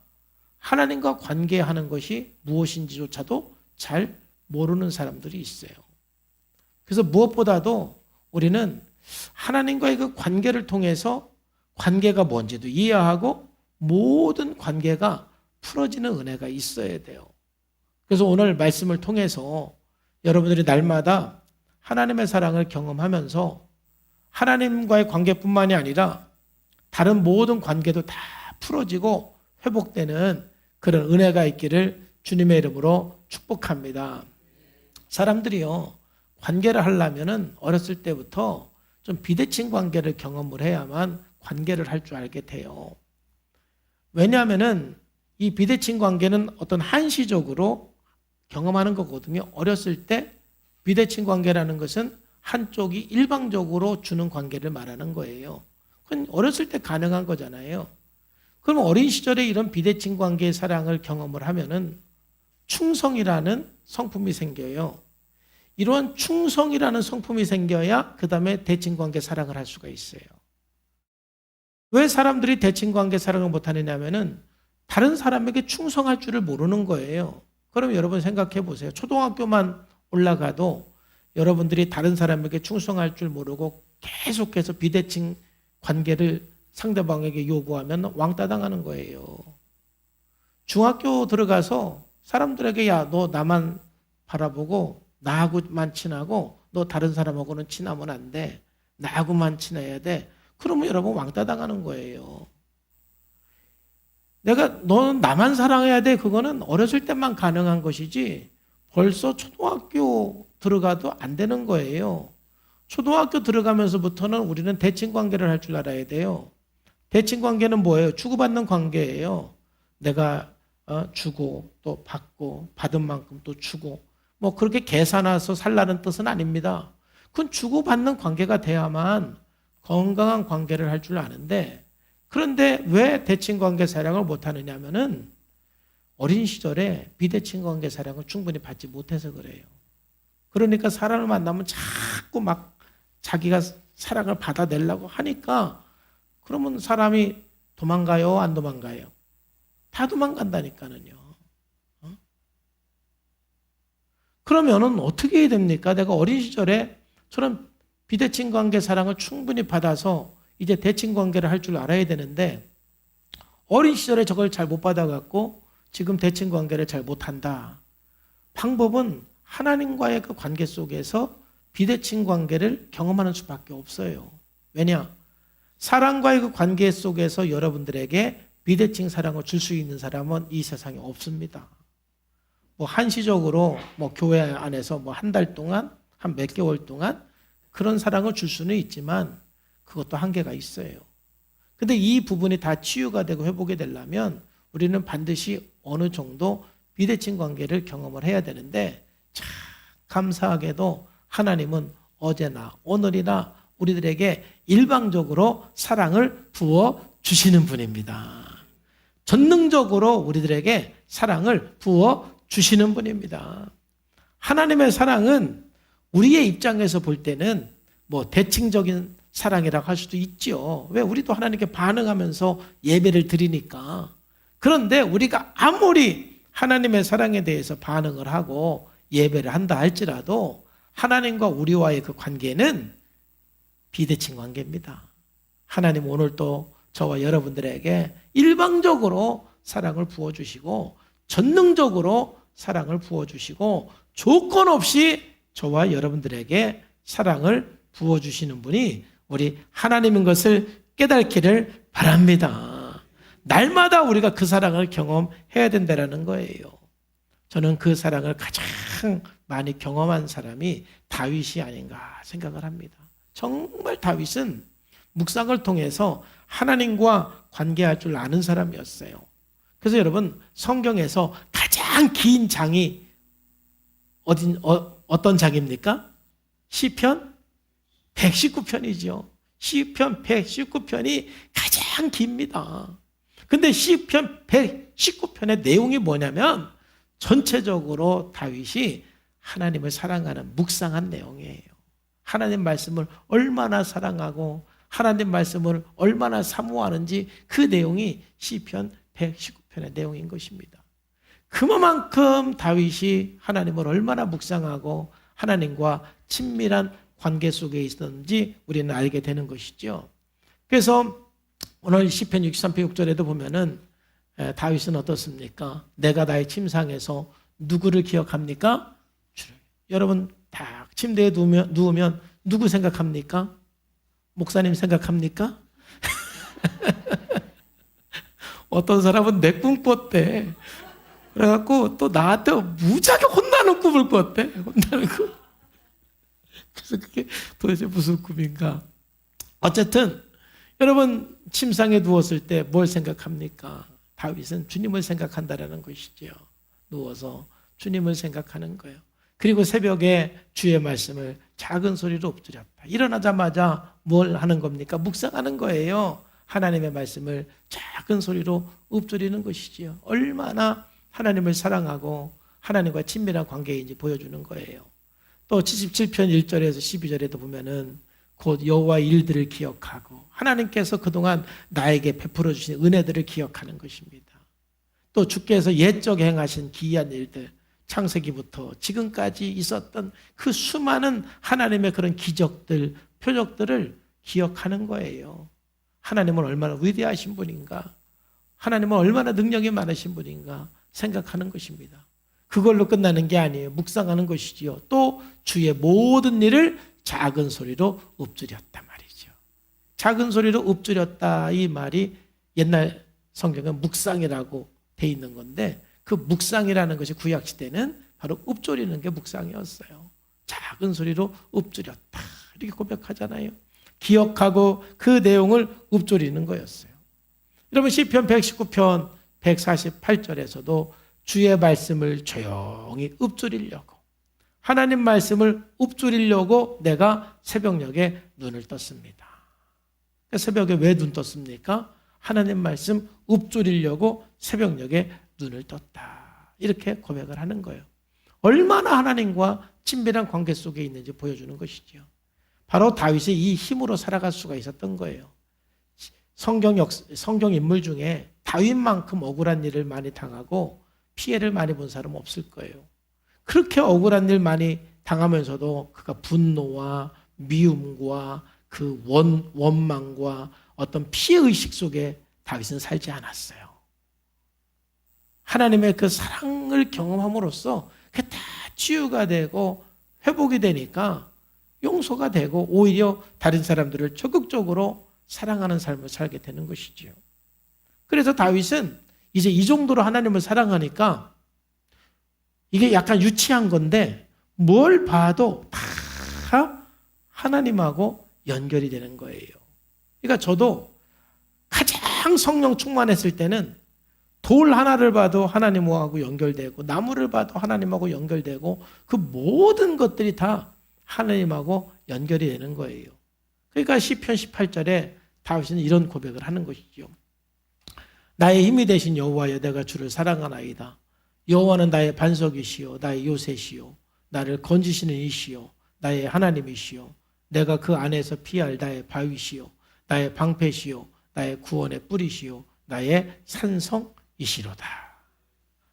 하나님과 관계하는 것이 무엇인지조차도 잘 모르는 사람들이 있어요. 그래서 무엇보다도 우리는 하나님과의 그 관계를 통해서 관계가 뭔지도 이해하고 모든 관계가 풀어지는 은혜가 있어야 돼요. 그래서 오늘 말씀을 통해서 여러분들이 날마다 하나님의 사랑을 경험하면서 하나님과의 관계뿐만이 아니라 다른 모든 관계도 다 풀어지고 회복되는 그런 은혜가 있기를 주님의 이름으로 축복합니다. 사람들이요, 관계를 하려면은 어렸을 때부터 좀 비대칭 관계를 경험을 해야만 관계를 할 줄 알게 돼요. 왜냐하면은 이 비대칭 관계는 어떤 한시적으로 경험하는 거거든요. 어렸을 때 비대칭 관계라는 것은 한쪽이 일방적으로 주는 관계를 말하는 거예요. 그건 어렸을 때 가능한 거잖아요. 그럼 어린 시절에 이런 비대칭 관계의 사랑을 경험을 하면은 충성이라는 성품이 생겨요. 이런 충성이라는 성품이 생겨야 그 다음에 대칭관계 사랑을 할 수가 있어요. 왜 사람들이 대칭관계 사랑을 못하느냐면은 다른 사람에게 충성할 줄을 모르는 거예요. 그럼 여러분 생각해 보세요. 초등학교만 올라가도 여러분들이 다른 사람에게 충성할 줄 모르고 계속해서 비대칭 관계를 상대방에게 요구하면 왕따 당하는 거예요. 중학교 들어가서 사람들에게 야, 너 나만 바라보고 나하고만 친하고 너 다른 사람하고는 친하면 안 돼. 나하고만 친해야 돼. 그러면 여러분 왕따 당하는 거예요. 너는 나만 사랑해야 돼. 그거는 어렸을 때만 가능한 것이지 벌써 초등학교 들어가도 안 되는 거예요. 초등학교 들어가면서부터는 우리는 대칭관계를 할 줄 알아야 돼요. 대칭관계는 뭐예요? 주고받는 관계예요. 내가 주고 또 받고 받은 만큼 또 주고 뭐 그렇게 계산해서 살라는 뜻은 아닙니다. 그건 주고받는 관계가 돼야만 건강한 관계를 할 줄 아는데 그런데 왜 대칭관계 사랑을 못하느냐 하면은 어린 시절에 비대칭관계 사랑을 충분히 받지 못해서 그래요. 그러니까 사람을 만나면 자꾸 막 자기가 사랑을 받아내려고 하니까 그러면 사람이 도망가요? 안 도망가요? 다 도망간다니까는요. 그러면은 어떻게 해야 됩니까? 내가 어린 시절에 저런 비대칭 관계 사랑을 충분히 받아서 이제 대칭 관계를 할 줄 알아야 되는데 어린 시절에 저걸 잘 못 받아갖고 지금 대칭 관계를 잘 못한다. 방법은 하나님과의 그 관계 속에서 비대칭 관계를 경험하는 수밖에 없어요. 왜냐? 사랑과의 그 관계 속에서 여러분들에게 비대칭 사랑을 줄 수 있는 사람은 이 세상에 없습니다. 뭐 한시적으로 뭐 교회 안에서 뭐 한 달 동안 한 몇 개월 동안 그런 사랑을 줄 수는 있지만 그것도 한계가 있어요. 근데 이 부분이 다 치유가 되고 회복이 되려면 우리는 반드시 어느 정도 비대칭 관계를 경험을 해야 되는데 참 감사하게도 하나님은 어제나 오늘이나 우리들에게 일방적으로 사랑을 부어 주시는 분입니다. 전능적으로 우리들에게 사랑을 부어 주시는 분입니다. 하나님의 사랑은 우리의 입장에서 볼 때는 뭐 대칭적인 사랑이라고 할 수도 있죠. 왜? 우리도 하나님께 반응하면서 예배를 드리니까. 그런데 우리가 아무리 하나님의 사랑에 대해서 반응을 하고 예배를 한다 할지라도 하나님과 우리와의 그 관계는 비대칭 관계입니다. 하나님 오늘 또 저와 여러분들에게 일방적으로 사랑을 부어주시고 전능적으로 사랑을 부어주시고 조건 없이 저와 여러분들에게 사랑을 부어주시는 분이 우리 하나님인 것을 깨닫기를 바랍니다. 날마다 우리가 그 사랑을 경험해야 된다는 거예요. 저는 그 사랑을 가장 많이 경험한 사람이 다윗이 아닌가 생각을 합니다. 정말 다윗은 묵상을 통해서 하나님과 관계할 줄 아는 사람이었어요. 그래서 여러분, 성경에서 가장 긴 장이 어떤 장입니까? 시편 119편이죠. 시편 119편이 가장 깁니다. 근데 시편 119편의 내용이 뭐냐면 전체적으로 다윗이 하나님을 사랑하는 묵상한 내용이에요. 하나님 말씀을 얼마나 사랑하고 하나님 말씀을 얼마나 사모하는지 그 내용이 시편 119편의 내용인 것입니다. 그만큼 다윗이 하나님을 얼마나 묵상하고 하나님과 친밀한 관계 속에 있었는지 우리는 알게 되는 것이죠. 그래서 오늘 시편 63편 6절에도 보면은 다윗은 어떻습니까? 내가 나의 침상에서 누구를 기억합니까? 주를. 여러분 딱 침대에 누우면 누구 생각합니까? 목사님 생각합니까? 어떤 사람은 내 꿈 꿨대. 그래갖고 또 나한테 무지하게 혼나는 꿈을 꿨대. 혼나는 꿈. 그래서 그게 도대체 무슨 꿈인가? 어쨌든 여러분 침상에 누웠을 때 뭘 생각합니까? 다윗은 주님을 생각한다라는 것이죠. 누워서 주님을 생각하는 거예요. 그리고 새벽에 주의 말씀을 작은 소리로 엎드렸다. 일어나자마자 뭘 하는 겁니까? 묵상하는 거예요. 하나님의 말씀을 작은 소리로 읊조리는 것이지요. 얼마나 하나님을 사랑하고 하나님과 친밀한 관계인지 보여주는 거예요. 또 77편 1절에서 12절에도 보면은 곧 여호와의 일들을 기억하고 하나님께서 그동안 나에게 베풀어 주신 은혜들을 기억하는 것입니다. 또 주께서 옛적에 행하신 기이한 일들, 창세기부터 지금까지 있었던 그 수많은 하나님의 그런 기적들, 표적들을 기억하는 거예요. 하나님은 얼마나 위대하신 분인가, 하나님은 얼마나 능력이 많으신 분인가 생각하는 것입니다. 그걸로 끝나는 게 아니에요. 묵상하는 것이지요. 또 주의 모든 일을 작은 소리로 읊조렸다 말이죠. 작은 소리로 읊조렸다 이 말이 옛날 성경은 묵상이라고 돼 있는 건데 그 묵상이라는 것이 구약시대는 바로 읊조리는 게 묵상이었어요. 작은 소리로 읊조렸다 이렇게 고백하잖아요. 기억하고 그 내용을 읊조리는 거였어요. 여러분 시편 119편 148절에서도 주의 말씀을 조용히 읊조리려고 하나님 말씀을 읊조리려고 내가 새벽녘에 눈을 떴습니다. 새벽에 왜 눈 떴습니까? 하나님 말씀 읊조리려고 새벽녘에 눈을 떴다. 이렇게 고백을 하는 거예요. 얼마나 하나님과 친밀한 관계 속에 있는지 보여주는 것이죠. 바로 다윗이 이 힘으로 살아갈 수가 있었던 거예요. 성경 인물 중에 다윗만큼 억울한 일을 많이 당하고 피해를 많이 본 사람은 없을 거예요. 그렇게 억울한 일 많이 당하면서도 그가 분노와 미움과 그 원망과 어떤 피해의식 속에 다윗은 살지 않았어요. 하나님의 그 사랑을 경험함으로써 그게 다 치유가 되고 회복이 되니까 용서가 되고 오히려 다른 사람들을 적극적으로 사랑하는 삶을 살게 되는 것이지요. 그래서 다윗은 이제 이 정도로 하나님을 사랑하니까 이게 약간 유치한 건데 뭘 봐도 다 하나님하고 연결이 되는 거예요. 그러니까 저도 가장 성령 충만했을 때는 돌 하나를 봐도 하나님하고 연결되고 나무를 봐도 하나님하고 연결되고 그 모든 것들이 다 하나님하고 연결이 되는 거예요. 그러니까 시편 18절에 다윗은 이런 고백을 하는 것이죠. 나의 힘이 되신 여호와여 내가 주를 사랑하나이다. 여호와는 나의 반석이시요 나의 요새시요 나를 건지시는 이시요 나의 하나님이시요 내가 그 안에서 피할 나의 바위시요 나의 방패시요 나의 구원의 뿌리시요 나의 산성이시로다.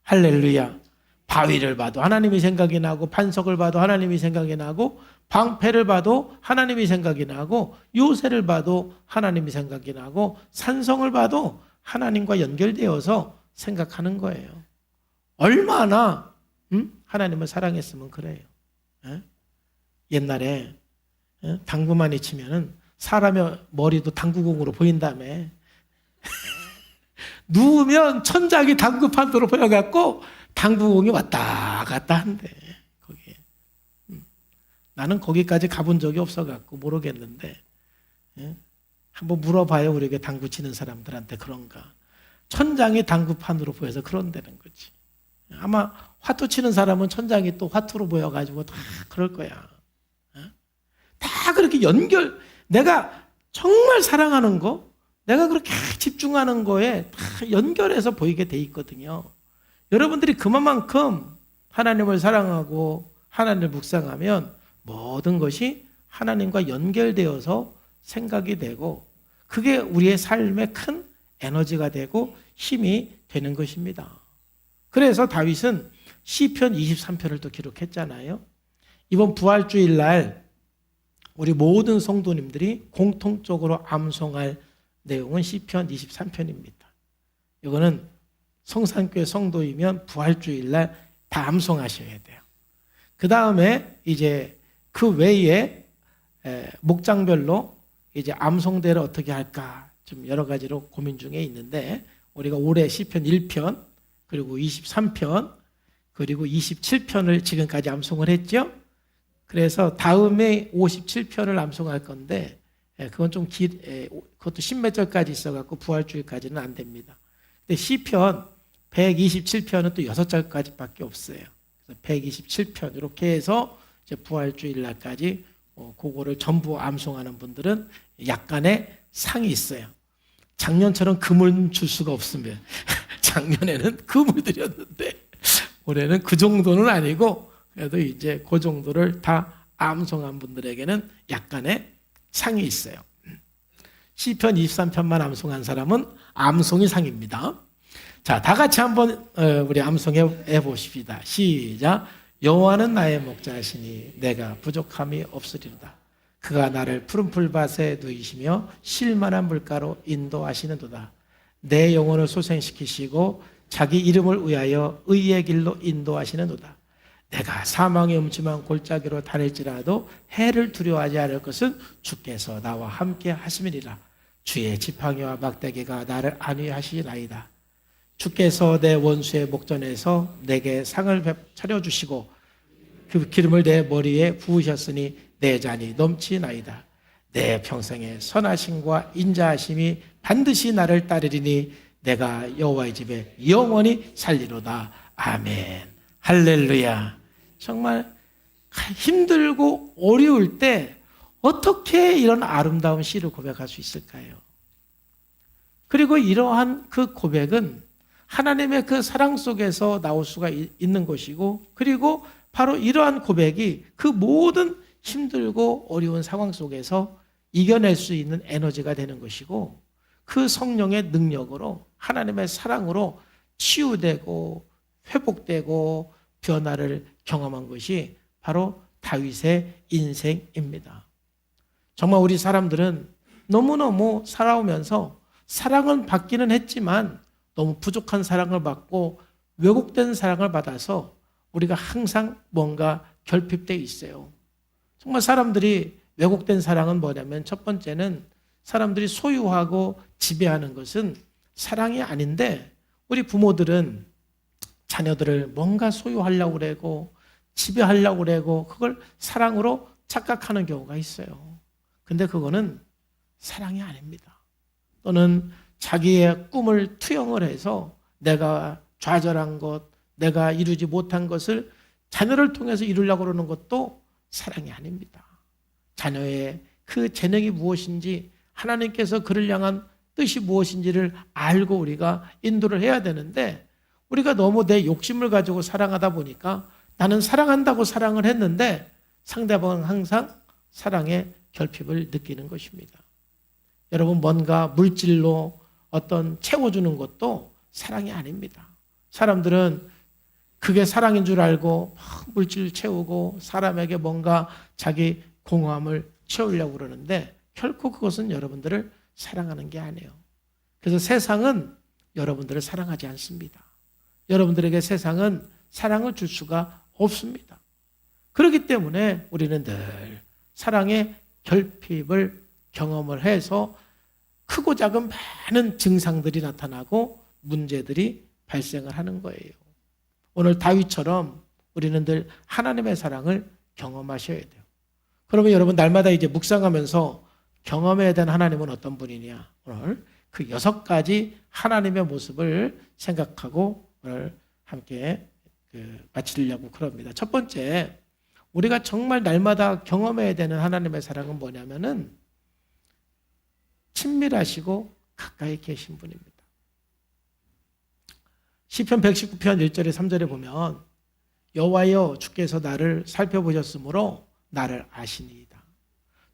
할렐루야. 바위를 봐도 하나님이 생각이 나고 반석을 봐도 하나님이 생각이 나고 방패를 봐도 하나님이 생각이 나고 요새를 봐도 하나님이 생각이 나고 산성을 봐도 하나님과 연결되어서 생각하는 거예요. 얼마나 하나님을 사랑했으면 그래요. 옛날에 당구 많이 치면은 사람의 머리도 당구공으로 보인다며. 누우면 천장이 당구판으로 보여갖고 당구공이 왔다 갔다 한대. 거기에. 나는 거기까지 가본 적이 없어갖고 모르겠는데, 예? 한번 물어봐요. 우리에게 당구 치는 사람들한테 그런가. 천장이 당구판으로 보여서 그런다는 거지. 아마 화투 치는 사람은 천장이 또 화투로 보여가지고 다 그럴 거야. 다 그렇게 내가 정말 사랑하는 거, 내가 그렇게 집중하는 거에 다 연결해서 보이게 돼 있거든요. 여러분들이 그만큼 하나님을 사랑하고 하나님을 묵상하면 모든 것이 하나님과 연결되어서 생각이 되고 그게 우리의 삶에 큰 에너지가 되고 힘이 되는 것입니다. 그래서 다윗은 시편 23편을 또 기록했잖아요. 이번 부활주일 날 우리 모든 성도님들이 공통적으로 암송할 내용은 시편 23편입니다. 이거는 성산교회 성도이면 부활주일 날 다 암송하셔야 돼요. 그 다음에 이제 그 외에 목장별로 이제 암송대를 어떻게 할까 좀 여러 가지로 고민 중에 있는데 우리가 올해 시편 1편 그리고 23편 그리고 27편을 지금까지 암송을 했죠. 그래서 다음에 57편을 암송할 건데 그건 좀 그것도 10몇 절까지 있어갖고 부활주일까지는 안 됩니다. 근데 시편 127편은 또 6절까지밖에 없어요. 그래서 127편 이렇게 해서 이제 부활주일 날까지 그거를 전부 암송하는 분들은 약간의 상이 있어요. 작년처럼 금을 줄 수가 없으면 작년에는 금을 드렸는데 올해는 그 정도는 아니고 그래도 이제 그 정도를 다 암송한 분들에게는 약간의 상이 있어요. 시편 23편만 암송한 사람은 암송이 상입니다. 자, 다 같이 한번 우리 암송해 보십시다. 시작. 여호와는 나의 목자시니 내가 부족함이 없으리로다. 그가 나를 푸른 풀밭에 누이시며 쉴만한 물가로 인도하시는도다. 내 영혼을 소생시키시고 자기 이름을 위하여 의의 길로 인도하시는도다. 내가 사망의 음침한 골짜기로 다닐지라도 해를 두려워하지 않을 것은 주께서 나와 함께 하심이니라. 주의 지팡이와 막대기가 나를 안위하시나이다. 주께서 내 원수의 목전에서 내게 상을 차려주시고 그 기름을 내 머리에 부으셨으니 내 잔이 넘치나이다. 내 평생의 선하심과 인자하심이 반드시 나를 따르리니 내가 여호와의 집에 영원히 살리로다. 아멘. 할렐루야. 정말 힘들고 어려울 때 어떻게 이런 아름다운 시를 고백할 수 있을까요? 그리고 이러한 그 고백은 하나님의 그 사랑 속에서 나올 수가 있는 것이고 그리고 바로 이러한 고백이 그 모든 힘들고 어려운 상황 속에서 이겨낼 수 있는 에너지가 되는 것이고 그 성령의 능력으로 하나님의 사랑으로 치유되고 회복되고 변화를 경험한 것이 바로 다윗의 인생입니다. 정말 우리 사람들은 너무너무 살아오면서 사랑은 받기는 했지만 너무 부족한 사랑을 받고 왜곡된 사랑을 받아서 우리가 항상 뭔가 결핍되어 있어요. 정말 사람들이 왜곡된 사랑은 뭐냐면 첫 번째는 사람들이 소유하고 지배하는 것은 사랑이 아닌데 우리 부모들은 자녀들을 뭔가 소유하려고 그러고 지배하려고 그러고 그걸 사랑으로 착각하는 경우가 있어요. 근데 그거는 사랑이 아닙니다. 또는 자기의 꿈을 투영을 해서 내가 좌절한 것, 내가 이루지 못한 것을 자녀를 통해서 이루려고 그러는 것도 사랑이 아닙니다. 자녀의 그 재능이 무엇인지 하나님께서 그를 향한 뜻이 무엇인지를 알고 우리가 인도를 해야 되는데 우리가 너무 내 욕심을 가지고 사랑하다 보니까 나는 사랑한다고 사랑을 했는데 상대방은 항상 사랑의 결핍을 느끼는 것입니다. 여러분 뭔가 물질로 어떤 채워주는 것도 사랑이 아닙니다. 사람들은 그게 사랑인 줄 알고 막 물질 채우고 사람에게 뭔가 자기 공허함을 채우려고 그러는데 결코 그것은 여러분들을 사랑하는 게 아니에요. 그래서 세상은 여러분들을 사랑하지 않습니다. 여러분들에게 세상은 사랑을 줄 수가 없습니다. 그렇기 때문에 우리는 늘 사랑의 결핍을 경험을 해서 크고 작은 많은 증상들이 나타나고 문제들이 발생을 하는 거예요. 오늘 다윗처럼 우리는 늘 하나님의 사랑을 경험하셔야 돼요. 그러면 여러분 날마다 이제 묵상하면서 경험해야 되는 하나님은 어떤 분이냐? 오늘 그 6가지 하나님의 모습을 생각하고 오늘 함께 마치려고 그럽니다. 첫 번째, 우리가 정말 날마다 경험해야 되는 하나님의 사랑은 뭐냐면은 친밀하시고 가까이 계신 분입니다. 시편 119편 1절에 3절에 보면 여호와여 주께서 나를 살펴보셨으므로 나를 아시니이다.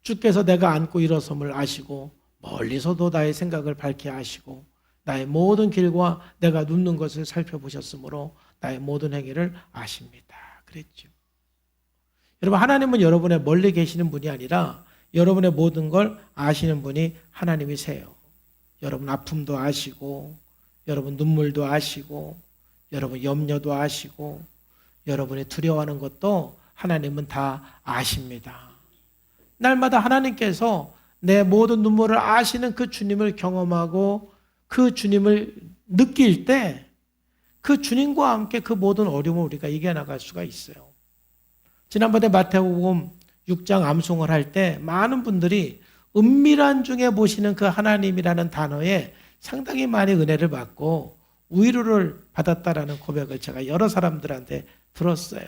주께서 내가 앉고 일어섬을 아시고 멀리서도 나의 생각을 밝게 아시고 나의 모든 길과 내가 눕는 것을 살펴보셨으므로 나의 모든 행위를 아십니다. 그랬죠. 여러분, 하나님은 여러분의 멀리 계시는 분이 아니라 여러분의 모든 걸 아시는 분이 하나님이세요. 여러분 아픔도 아시고 여러분 눈물도 아시고 여러분 염려도 아시고 여러분이 두려워하는 것도 하나님은 다 아십니다. 날마다 하나님께서 내 모든 눈물을 아시는 그 주님을 경험하고 그 주님을 느낄 때 그 주님과 함께 그 모든 어려움을 우리가 이겨나갈 수가 있어요. 지난번에 마태복음 6장 암송을 할 때 많은 분들이 은밀한 중에 보시는 그 하나님이라는 단어에 상당히 많이 은혜를 받고 위로를 받았다라는 고백을 제가 여러 사람들한테 들었어요.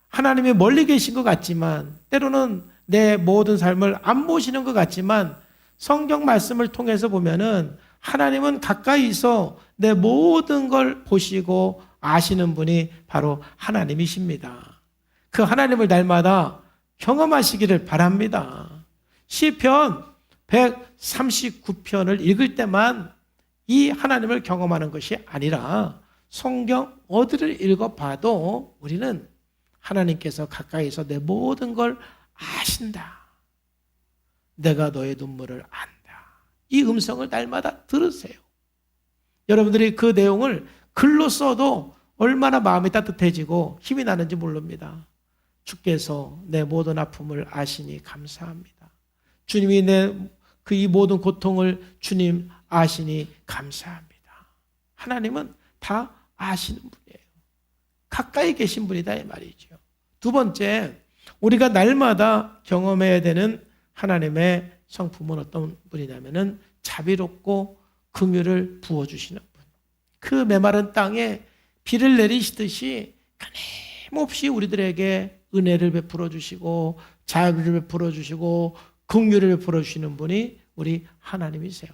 하나님이 멀리 계신 것 같지만 때로는 내 모든 삶을 안 보시는 것 같지만 성경 말씀을 통해서 보면은 하나님은 가까이서 내 모든 걸 보시고 아시는 분이 바로 하나님이십니다. 그 하나님을 날마다 경험하시기를 바랍니다. 시편 139편을 읽을 때만 이 하나님을 경험하는 것이 아니라 성경 어디를 읽어봐도 우리는 하나님께서 가까이서 내 모든 걸 아신다. 내가 너의 눈물을 안다. 이 음성을 날마다 들으세요. 여러분들이 그 내용을 글로 써도 얼마나 마음이 따뜻해지고 힘이 나는지 모릅니다. 주께서 내 모든 아픔을 아시니 감사합니다. 주님이 이 모든 고통을 주님 아시니 감사합니다. 하나님은 다 아시는 분이에요. 가까이 계신 분이다 이 말이죠. 두 번째, 우리가 날마다 경험해야 되는 하나님의 성품은 어떤 분이냐면은 자비롭고 긍휼을 부어주시는 분. 그 메마른 땅에 비를 내리시듯이 끊임없이 우리들에게 은혜를 베풀어 주시고 자비를 베풀어 주시고 긍휼을 베풀어 주시는 분이 우리 하나님이세요.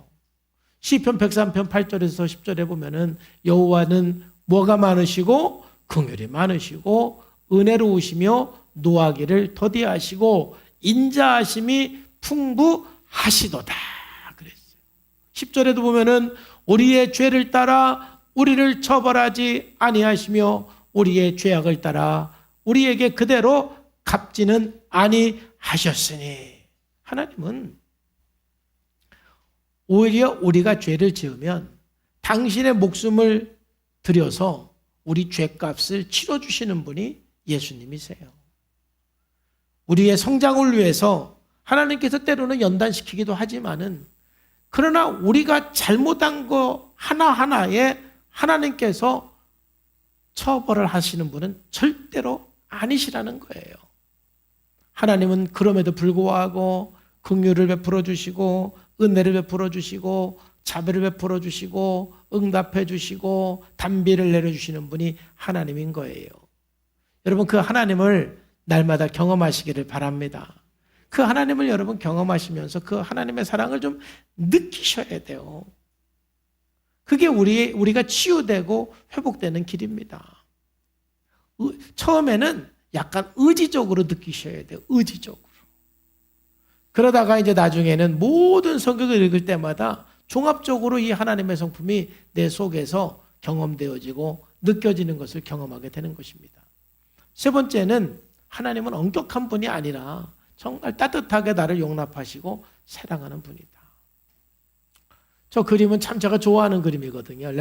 시편 103편 8절에서 10절에 보면은 여호와는 뭐가 많으시고 긍휼이 많으시고 은혜로우시며 노하기를 더디하시고 인자하심이 풍부하시도다 그랬어요. 10절에도 보면은 우리의 죄를 따라 우리를 처벌하지 아니하시며 우리의 죄악을 따라 우리에게 그대로 갚지는 아니하셨으니. 하나님은 오히려 우리가 죄를 지으면 당신의 목숨을 들여서 우리 죄값을 치러주시는 분이 예수님이세요. 우리의 성장을 위해서 하나님께서 때로는 연단시키기도 하지만은 그러나 우리가 잘못한 거 하나하나에 하나님께서 처벌을 하시는 분은 절대로 아니시라는 거예요. 하나님은 그럼에도 불구하고 긍휼을 베풀어 주시고 은혜를 베풀어 주시고 자비를 베풀어 주시고 응답해 주시고 단비를 내려주시는 분이 하나님인 거예요. 여러분 그 하나님을 날마다 경험하시기를 바랍니다. 그 하나님을 여러분 경험하시면서 그 하나님의 사랑을 좀 느끼셔야 돼요. 그게 우리가 치유되고 회복되는 길입니다. 처음에는 약간 의지적으로 느끼셔야 돼요. 의지적으로. 그러다가 이제 나중에는 모든 성경을 읽을 때마다 종합적으로 이 하나님의 성품이 내 속에서 경험되어지고 느껴지는 것을 경험하게 되는 것입니다. 세 번째는 하나님은 엄격한 분이 아니라 정말 따뜻하게 나를 용납하시고 사랑하는 분이다. 저 그림은 참 제가 좋아하는 그림이거든요.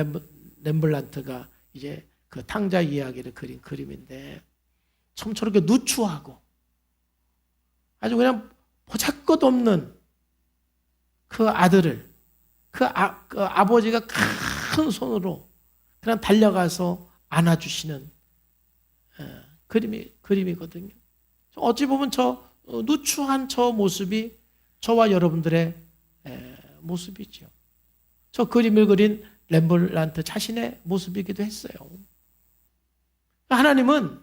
렘블란트가 이제 그 탕자 이야기를 그린 그림인데 참 저렇게 누추하고 아주 그냥 보잘것없는 그 아들을 그 아버지가 큰 손으로 그냥 달려가서 안아주시는 그림이거든요. 어찌 보면 저 누추한 저 모습이 저와 여러분들의 모습이죠. 저 그림을 그린 렘블란트 자신의 모습이기도 했어요. 하나님은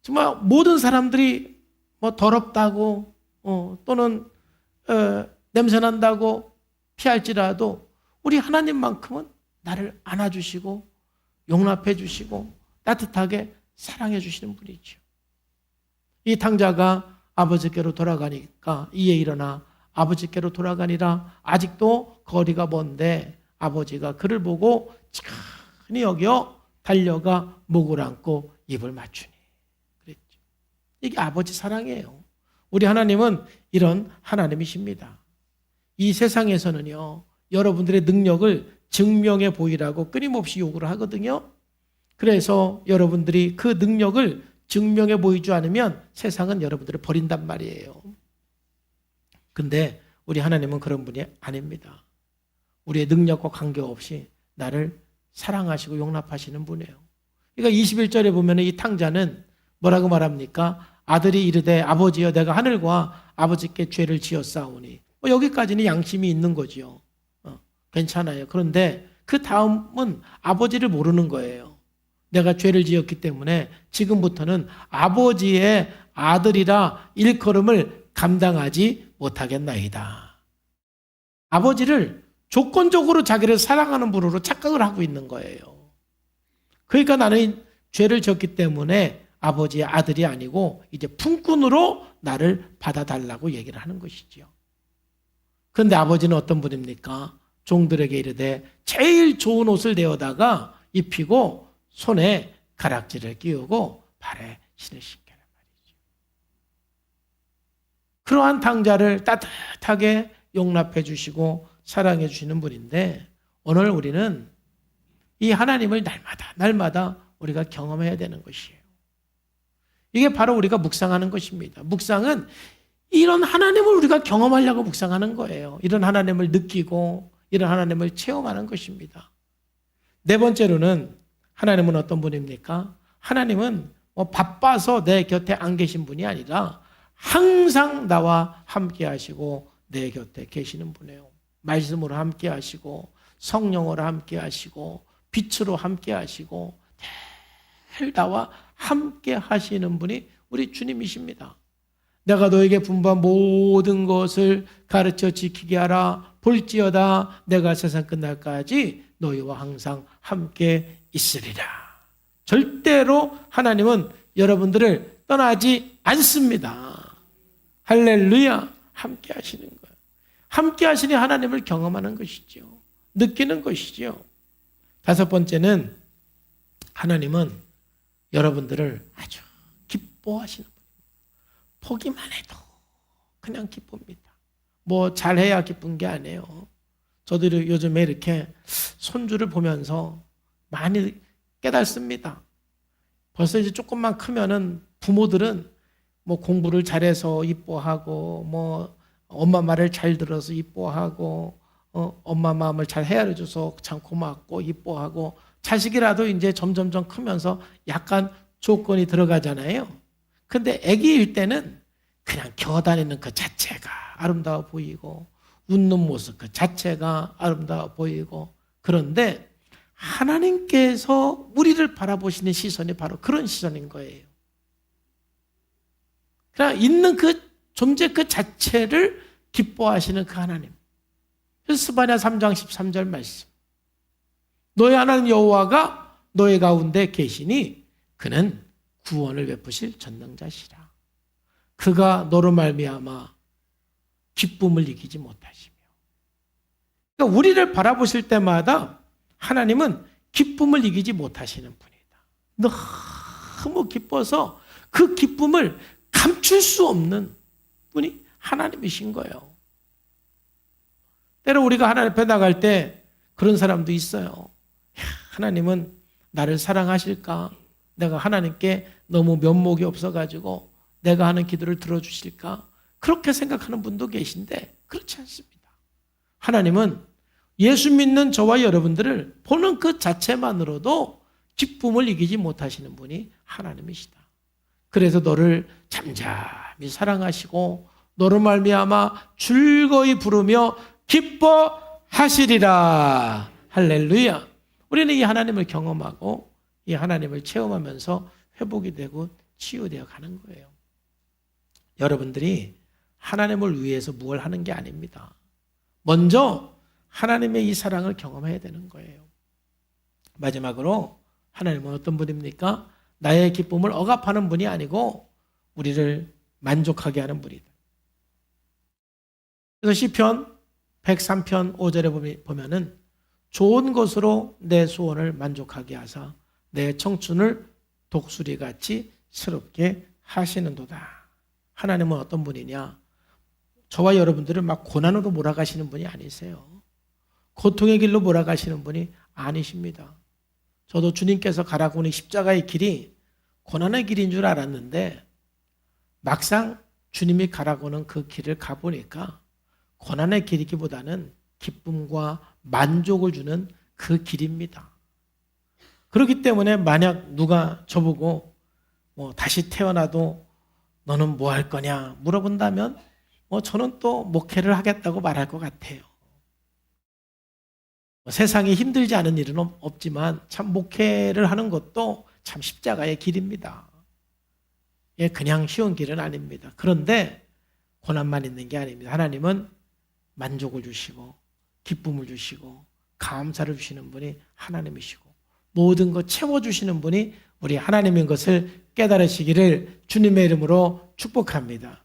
정말 모든 사람들이 뭐 더럽다고 또는 냄새난다고 피할지라도 우리 하나님만큼은 나를 안아주시고 용납해 주시고 따뜻하게 사랑해 주시는 분이죠. 이 탕자가 아버지께로 돌아가니까 이에 일어나 아버지께로 돌아가니라. 아직도 거리가 먼데 아버지가 그를 보고 지근히 여겨 달려가 목을 안고 입을 맞추니 그랬죠. 이게 아버지 사랑이에요. 우리 하나님은 이런 하나님이십니다. 이 세상에서는요, 여러분들의 능력을 증명해 보이라고 끊임없이 요구를 하거든요. 그래서 여러분들이 그 능력을 증명해 보이지 않으면 세상은 여러분들을 버린단 말이에요. 근데 우리 하나님은 그런 분이 아닙니다. 우리의 능력과 관계없이 나를 사랑하시고 용납하시는 분이에요. 그러니까 21절에 보면 이 탕자는 뭐라고 말합니까? 아들이 이르되 아버지여 내가 하늘과 아버지께 죄를 지었사오니. 여기까지는 양심이 있는 거지요. 괜찮아요. 그런데 그 다음은 아버지를 모르는 거예요. 내가 죄를 지었기 때문에 지금부터는 아버지의 아들이라 일컬음을 감당하지 못하겠나이다. 아버지를 조건적으로 자기를 사랑하는 분으로 착각을 하고 있는 거예요. 그러니까 나는 죄를 졌기 때문에 아버지의 아들이 아니고 이제 품꾼으로 나를 받아달라고 얘기를 하는 것이지요. 그런데 아버지는 어떤 분입니까? 종들에게 이르되 제일 좋은 옷을 내어다가 입히고 손에 가락지를 끼우고 발에 신을 신겨라 말이죠. 그러한 탕자를 따뜻하게 용납해 주시고 사랑해 주시는 분인데 오늘 우리는 이 하나님을 날마다 우리가 경험해야 되는 것이에요. 이게 바로 우리가 묵상하는 것입니다. 묵상은 이런 하나님을 우리가 경험하려고 묵상하는 거예요. 이런 하나님을 느끼고 이런 하나님을 체험하는 것입니다. 네 번째로는 하나님은 어떤 분입니까? 하나님은 바빠서 내 곁에 안 계신 분이 아니라 항상 나와 함께 하시고 내 곁에 계시는 분이에요. 말씀으로 함께 하시고 성령으로 함께 하시고 빛으로 함께 하시고 늘 나와 함께 하시는 분이 우리 주님이십니다. 내가 너에게 분부한 모든 것을 가르쳐 지키게 하라. 볼지어다 내가 세상 끝날까지 너희와 항상 함께 있으리라. 절대로 하나님은 여러분들을 떠나지 않습니다. 할렐루야. 함께 하시는 거예요. 함께 하시니 하나님을 경험하는 것이죠. 느끼는 것이죠. 다섯 번째는 하나님은 여러분들을 아주 기뻐하시는 분입니다. 보기만 해도 그냥 기쁩니다. 뭐 잘해야 기쁜 게 아니에요. 저도 요즘에 이렇게 손주를 보면서 많이 깨닫습니다. 벌써 이제 조금만 크면은 부모들은 뭐 공부를 잘해서 이뻐하고 뭐 엄마 말을 잘 들어서 이뻐하고 엄마 마음을 잘 헤아려줘서 참 고맙고 이뻐하고 자식이라도 이제 점점점 크면서 약간 조건이 들어가잖아요. 근데 아기일 때는 그냥 겨다니는 그 자체가 아름다워 보이고 웃는 모습 그 자체가 아름다워 보이고 그런데 하나님께서 우리를 바라보시는 시선이 바로 그런 시선인 거예요. 그냥 있는 그 존재 그 자체를 기뻐하시는 그 하나님. 스바냐 3장 13절 말씀. 너의 하나님 여호와가 너의 가운데 계시니 그는 구원을 베푸실 전능자시라. 그가 너로 말미암아 기쁨을 이기지 못하시며. 그러니까 우리를 바라보실 때마다 하나님은 기쁨을 이기지 못하시는 분이다. 너무 기뻐서 그 기쁨을 감출 수 없는 분이 하나님이신 거예요. 때로 우리가 하나님 앞에 나갈 때 그런 사람도 있어요. 하나님은 나를 사랑하실까? 내가 하나님께 너무 면목이 없어가지고 내가 하는 기도를 들어주실까? 그렇게 생각하는 분도 계신데 그렇지 않습니다. 하나님은 예수 믿는 저와 여러분들을 보는 그 자체만으로도 기쁨을 이기지 못하시는 분이 하나님이시다. 그래서 너를 잠잠히 사랑하시고 너로 말미암아 즐거이 부르며 기뻐하시리라. 할렐루야. 우리는 이 하나님을 경험하고 이 하나님을 체험하면서 회복이 되고 치유되어 가는 거예요. 여러분들이 하나님을 위해서 무엇을 하는 게 아닙니다. 먼저 하나님의 이 사랑을 경험해야 되는 거예요. 마지막으로 하나님은 어떤 분입니까? 나의 기쁨을 억압하는 분이 아니고 우리를 만족하게 하는 분이다. 그래서 시편 103편 5절에 보면은 좋은 것으로 내 소원을 만족하게 하사 내 청춘을 독수리같이 새롭게 하시는도다. 하나님은 어떤 분이냐? 저와 여러분들을 막 고난으로 몰아가시는 분이 아니세요. 고통의 길로 몰아가시는 분이 아니십니다. 저도 주님께서 가라고 하는 십자가의 길이 고난의 길인 줄 알았는데 막상 주님이 가라고 하는 그 길을 가보니까 고난의 길이기보다는 기쁨과 만족을 주는 그 길입니다. 그렇기 때문에 만약 누가 저보고 다시 태어나도 너는 뭐 할 거냐 물어본다면 저는 또 목회를 하겠다고 말할 것 같아요. 세상에 힘들지 않은 일은 없지만 참 목회를 하는 것도 참 십자가의 길입니다. 예, 그냥 쉬운 길은 아닙니다. 그런데 고난만 있는 게 아닙니다. 하나님은 만족을 주시고 기쁨을 주시고 감사를 주시는 분이 하나님이시고 모든 것 채워주시는 분이 우리 하나님인 것을 깨달으시기를 주님의 이름으로 축복합니다.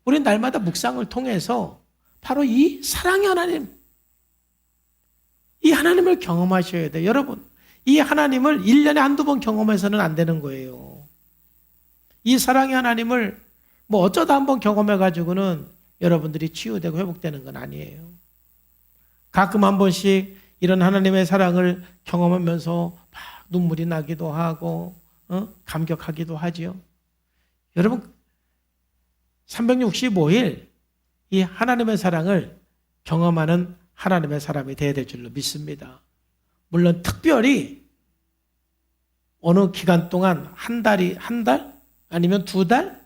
우리 날마다 묵상을 통해서 바로 이 사랑의 하나님, 이 하나님을 경험하셔야 돼요. 여러분, 이 하나님을 1년에 한두 번 경험해서는 안 되는 거예요. 이 사랑의 하나님을 어쩌다 한번 경험해가지고는 여러분들이 치유되고 회복되는 건 아니에요. 가끔 한 번씩 이런 하나님의 사랑을 경험하면서 막 눈물이 나기도 하고 감격하기도 하지요. 여러분 365일 이 하나님의 사랑을 경험하는 하나님의 사람이 되어야 될 줄로 믿습니다. 물론 특별히 어느 기간 동안 한 달 아니면 2달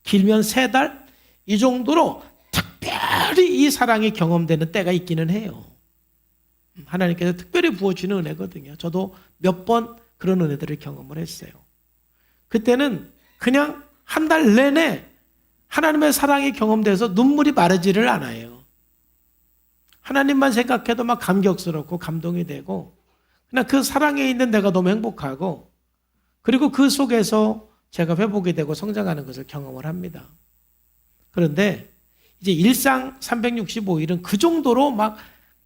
길면 3달 이 정도로 특별히 이 사랑이 경험되는 때가 있기는 해요. 하나님께서 특별히 부어주는 은혜거든요. 저도 몇 번 그런 은혜들을 경험을 했어요. 그때는 그냥 한 달 내내 하나님의 사랑이 경험돼서 눈물이 마르지를 않아요. 하나님만 생각해도 막 감격스럽고 감동이 되고 그냥 그 사랑에 있는 내가 너무 행복하고 그리고 그 속에서 제가 회복이 되고 성장하는 것을 경험을 합니다. 그런데 이제 일상 365일은 그 정도로 막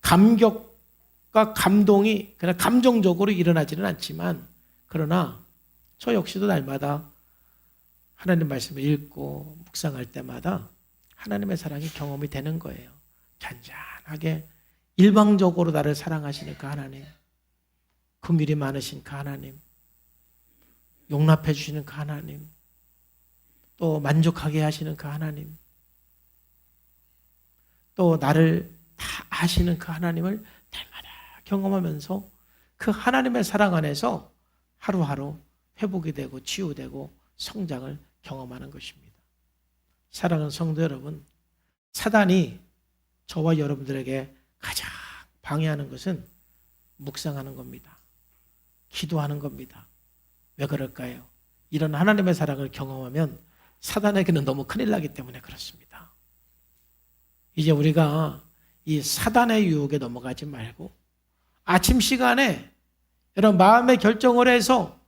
감격과 감동이 그냥 감정적으로 일어나지는 않지만 그러나 저 역시도 날마다 하나님 말씀을 읽고 묵상할 때마다 하나님의 사랑이 경험이 되는 거예요. 잔잔하게 일방적으로 나를 사랑하시는 그 하나님, 긍휼이 많으신 그 하나님, 용납해 주시는 그 하나님, 또 만족하게 하시는 그 하나님, 또 나를 다 아시는 그 하나님을 날마다 경험하면서 그 하나님의 사랑 안에서 하루하루 회복이 되고 치유되고 성장을 경험하는 것입니다. 사랑하는 성도 여러분, 사단이 저와 여러분들에게 가장 방해하는 것은 묵상하는 겁니다. 기도하는 겁니다. 왜 그럴까요? 이런 하나님의 사랑을 경험하면 사단에게는 너무 큰일 나기 때문에 그렇습니다. 이제 우리가 이 사단의 유혹에 넘어가지 말고 아침 시간에 여러분 마음의 결정을 해서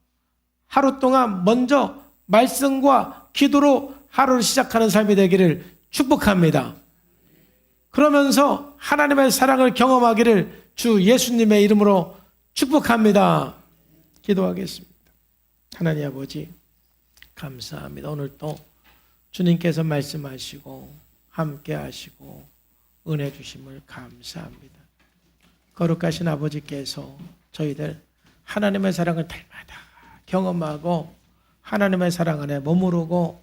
하루 동안 먼저 말씀과 기도로 하루를 시작하는 삶이 되기를 축복합니다. 그러면서 하나님의 사랑을 경험하기를 주 예수님의 이름으로 축복합니다. 기도하겠습니다. 하나님 아버지 감사합니다. 오늘 또 주님께서 말씀하시고 함께 하시고 은혜 주심을 감사합니다. 거룩하신 아버지께서 저희들 하나님의 사랑을 날마다 경험하고 하나님의 사랑 안에 머무르고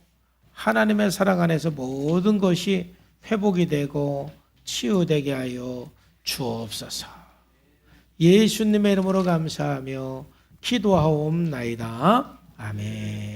하나님의 사랑 안에서 모든 것이 회복이 되고 치유되게 하여 주옵소서. 예수님의 이름으로 감사하며 기도하옵나이다. 아멘.